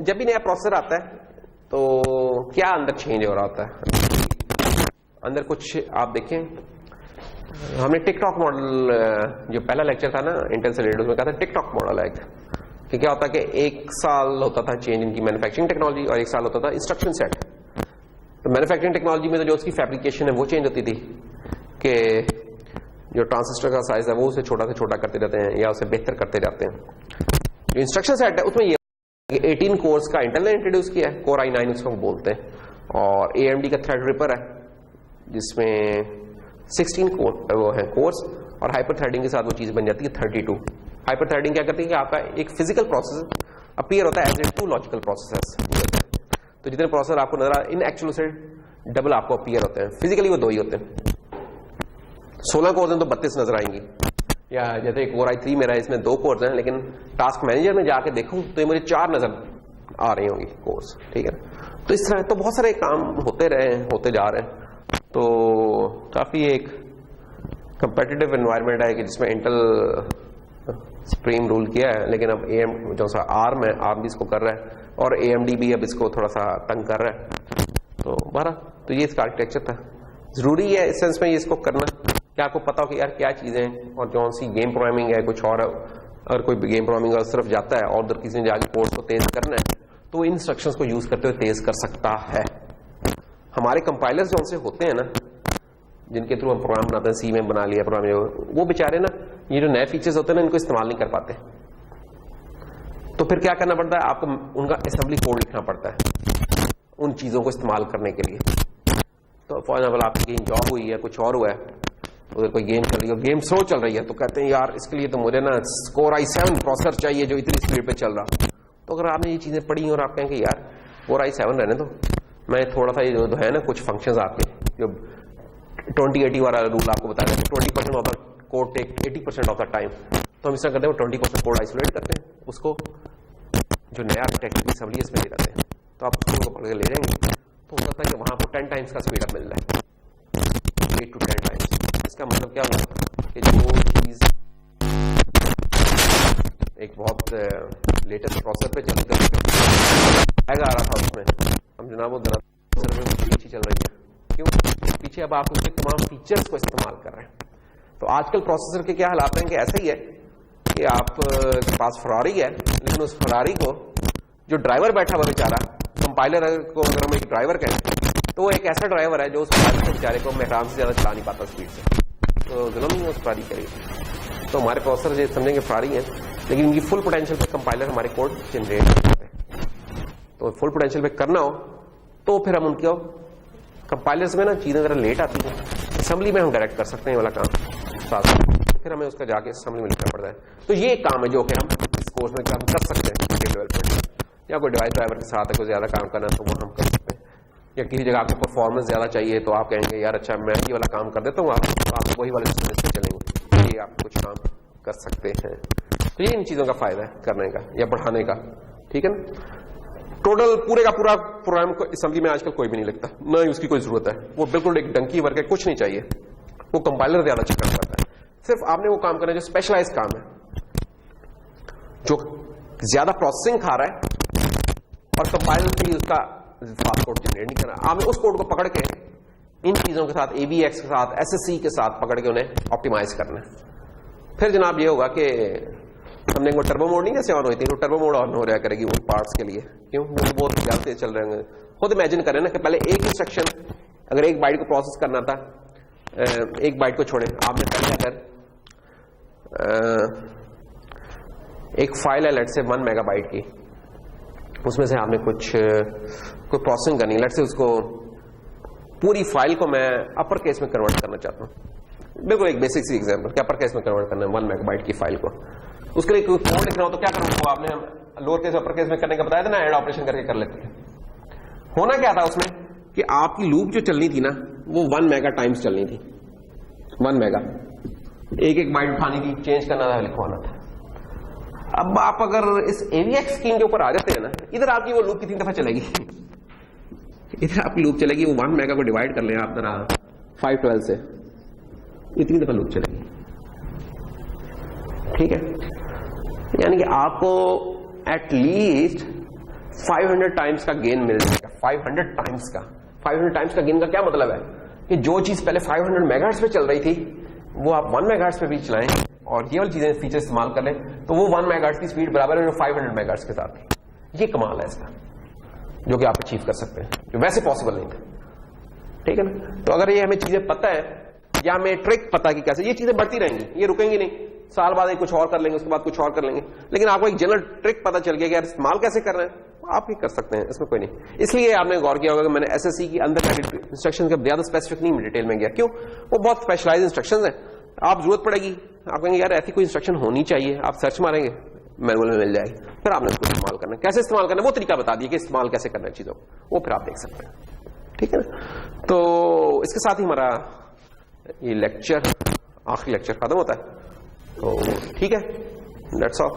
जब भी नया प्रोसेसर आता है तो क्या अंदर चेंज हो रहा होता है, अंदर कुछ आप देखें, हमने टिकटॉक मॉडल जो पहला लेक्चर था ना इंटेल से रिलेटेड उसमें कहा था टिकटॉक मॉडल है कि क्या होता है कि 1 साल होता था चेंज इनकी मैन्युफैक्चरिंग टेक्नोलॉजी और 1 साल होता था इंस्ट्रक्शन सेट। तो मैन्युफैक्चरिंग टेक्नोलॉजी में तो जो उसकी फैब्रिकेशन है वो चेंज होती थी कि जो ट्रांजिस्टर का साइज है वो उसे छोटा से छोटा करते रहते हैं या उसे बेहतर करते जाते हैं। जो इंस्ट्रक्शन सेट है उसमें ये 18 कोर्स का इंटेल ने इंट्रोड्यूस किया है, कोर i9 उसको बोलते हैं, और AMD का थ्रेड रिपर है जिसमें 16 वो है कोर्स, और हाइपर थ्रेडिंग के साथ वो चीज बन जाती है 32। हाइपर थ्रेडिंग क्या करती है कि आपका एक फिजिकल प्रोसेस अपीयर होता है एज ए 2 लॉजिकल प्रोसेसर्स। तो जितने प्रोसेसर आपको नजर इन एक्चुअल से डबल आपको अपीयर होते हैं, फिजिकली वो 2 ही होते हैं। 16 कोर्स हैं तो 32 नजर आएंगी, या जैसे कोर i3 मेरा है इसमें 2 कोर्स हैं, लेकिन टास्क मैनेजर में जाके देखूं तो ये मुझे 4 नजर आ रही होंगी कोर्स, ठीक है। तो इस तरह तो बहुत सारे काम होते रहे होते जा रहे हैं। तो काफी एक कंपेटिटिव एनवायरनमेंट है कि जिसमें इंटेल सुप्रीम रूल किया है, लेकिन अब AM जो सा आर्म है आर्म भी इसको कर रहा है, और AMD भी अब इसको थोड़ा सा तंग कर रहा है। तो बहरा तो ये इसका आर्किटेक्चर था, जरूरी है इस सेंस में ये इसको करना कि आपको पता हो कि यार क्या चीजें हैं, और कौन सी गेम प्रोग्रामिंग है कुछ और। अगर कोई गेम प्रोग्रामिंग की तरफ जाता है और उधर किसी ने जाके कोर्स को तेज करना है तो इन इंस्ट्रक्शंस को यूज करते हुए तेज कर सकता है। हमारे कंपाइलर्स जो उनसे होते हैं ना, जिनके थ्रू हम प्रोग्राम बनाते हैं, सी में बना लिया प्रोग्राम, वो बेचारे ना ये जो नए फीचर्स होते हैं ना इनको इस्तेमाल नहीं कर पाते। तो फिर क्या करना पड़ता है, आपको उनका असेंबली कोड लिखना पड़ता है उन चीजों को इस्तेमाल करने के लिए। तो फॉर एग्जाम्पल आपकी कहीं जॉब हुई है, कुछ और हुआ है, उधर कोई गेम चल रही है, गेम स्लो चल रही है, तो कहते हैं यार इसके लिए तो मुझे ना Core i7 प्रोसेसर चाहिए जो इतनी स्पीड पे चल रहा। तो अगर आपने ये चीजें पढ़ी और आप कहेंगे यार Core i7 रहने दो, मैं थोड़ा सा ये जो है ना कुछ फंक्शंस आपके जो 20-80 वाला रूल आपको बताया 20% of the code take 80% of the time, तो हम इस तरह करते हैं 20% कोड आइसोलेट करते हैं, उसको जो नया आर्किटेक्चर असेंबली इसमें ले जाते हैं, तो आप उसको पकड़ के ले जाएंगे तो हो सकता है कि वहां आपको 10 टाइम्स का स्पीड अप मिल रहा है, 8 to 10 टाइम्स। इसका मतलब क्या होगा कि जो चीज एक बहुत लेटेस्ट प्रोसेसर पे चल कर आ रहा था उसमें, हम जनाब वो पीछे चल रही है, क्यों पीछे, अब आप उसके तमाम फीचर्स को इस्तेमाल कर रहे हैं। तो आजकल प्रोसेसर के क्या हालात हैं कि ऐसा ही है कि आप के पास फरारी है, लेकिन उस फरारी को जो ड्राइवर बैठा हुआ बेचारा, कंपाइलर को अगर हम एक ड्राइवर कहें तो वो एक ऐसा ड्राइवर है जो उस फरारी के बेचारे को मेहराम से ज्यादा चला नहीं पाता स्पीड से, तो जुल्म नहीं है उस फरारी करेगी। तो हमारे प्रोसेसर ये समझेंगे फरारी है, लेकिन इनकी फुल पोटेंशियल पे कंपाइलर हमारे कोड जनरेट करते हैं। तो फुल पोटेंशियल पे करना हो तो फिर हम उनके कंपाइलर्स में ना चीजें जरा लेट आती हैं, असेंबली में हम डायरेक्ट कर सकते हैं वाला काम साथ, फिर हमें उसका जाके असेंबली में लिखना पड़ता है। तो ये काम है जो कि हम इस कोर्स में हम कर सकते हैं डेवलपमेंट, या कोई डिवाइस ड्राइवर के साथ है कोई ज्यादा काम करना है तो वो हम कर सकते हैं, या किसी जगह आपको परफॉर्मेंस ज्यादा चाहिए तो आप कहेंगे यार अच्छा मैं ये वाला काम कर देता हूँ, आप वही वाले सिस्टम से चलेंगे, ये आप कुछ काम कर सकते हैं। तो ये इन चीजों का फायदा है करने का या बढ़ाने का, ठीक है ना। टोटल पूरे का पूरा प्रोग्राम को असेंबली में आजकल कोई भी नहीं लिखता, ना ही उसकी कोई जरूरत है, वो बिल्कुल एक डंकी वर्क है, कुछ नहीं चाहिए, वो कंपाइलर ज्यादा अच्छा काम करता है। सिर्फ आपने वो काम करना है जो स्पेशलाइज्ड काम है, जो ज्यादा प्रोसेसिंग खा रहा है और कंपाइलर के लिए उसका फास्ट कोड जनरेट नहीं करना। आपने उस कोड को पकड़ के इन चीजों के साथ AVX के साथ SSC के साथ पकड़ के उन्हें ऑप्टिमाइज करना है। फिर जनाब ये होगा कि हमने वो टर्बो मोड नहीं जैसे ऑन हुई थी, तो टर्बो मोड ऑन हो रहा करेगी उन पार्ट्स के लिए, क्यों वो बहुत ज्यादा चल रहे होंगे। खुद इमेजिन करें ना कि पहले एक इंस्ट्रक्शन अगर एक बाइट को प्रोसेस करना था, एक बाइट को छोड़े, आपने पहले अगर एक फाइल है लेट से 1 मेगाबाइट की, उसमें से आपने कोई प्रोसेसिंग करनी, लेट से उसको पूरी फाइल को मैं अपर केस में कन्वर्ट करना चाहता हूं, बिल्कुल एक बेसिक सी एग्जांपल कि अपर केस में कन्वर्ट करना है 1 मेगाबाइट की फाइल को, उसके लिए कोई कोड लिखना हो तो क्या करूंगा, आपने लोअर केस अपर केस में करने का बताया था ना, ऐड ऑपरेशन करके कर लेते थे। होना क्या था उसमें कि आपकी लूप जो चलनी थी ना वो 1 मेगा टाइम्स चलनी थी, 1 मेगा, एक बाइट उठानी थी, चेंज करना था, लिखवाना था। अब आप अगर इस AVX स्कीम के ऊपर आ जाते हैं ना, इधर आपकी वो लूप कितनी दफा चलेगी, इधर आपकी लूप चलेगी, वो 1 मेगा को डिवाइड कर लें आप जरा 512 से, इतनी दफा लूप चलेगी, ठीक है। यानी कि आपको एटलीस्ट 500 टाइम्स का गेन मिल जाएगा, 500 टाइम्स का। 500 टाइम्स का गेन का क्या मतलब है कि जो चीज पहले 500 मेगाहर्ट्ज पे चल रही थी वो आप 1 मेगाहर्ट्ज पे भी चलाएं और ये वाली चीजें फीचर इस्तेमाल कर लें तो वो 1 मेगाहर्ट्ज की स्पीड बराबर है 500 मेगाहर्ट्ज के साथ। ये कमाल है इसका जो कि आप अचीव कर सकते हैं, जो वैसे पॉसिबल नहीं था, ठीक है ना। तो अगर ये हमें चीजें पता है या हमें ट्रिक पता है कि कैसे, ये चीजें बढ़ती रहेंगी, ये रुकेंगी नहीं, साल बाद कुछ और कर लेंगे, उसके बाद कुछ और कर लेंगे, लेकिन आपको एक जनरल ट्रिक पता चल गया कि यार इस्तेमाल कैसे कर रहे हैं, आप ही कर सकते हैं, इसमें कोई नहीं। इसलिए आपने गौर किया होगा कि मैंने SSC की अंदर इंस्ट्रक्शन के ज्यादा स्पेसिफिक नहीं डिटेल में गया, क्यों, वो बहुत स्पेशलाइज इंस्ट्रक्शन है, आप जरूरत पड़ेगी आप कहेंगे यार ऐसी कोई इंस्ट्रक्शन होनी चाहिए, आप सर्च मारेंगे मैनुअल में मिल जाएगी, फिर आपने उसको इस्तेमाल करना है, कैसे इस्तेमाल करना है वो तरीका बता दिया कि इस्तेमाल कैसे करना है चीजों को, वो फिर आप देख सकते हैं, ठीक है ना। तो इसके साथ ही हमारा ये लेक्चर, आखिरी लेक्चर खत्म होता है, तो ठीक है, दैट्स ऑल।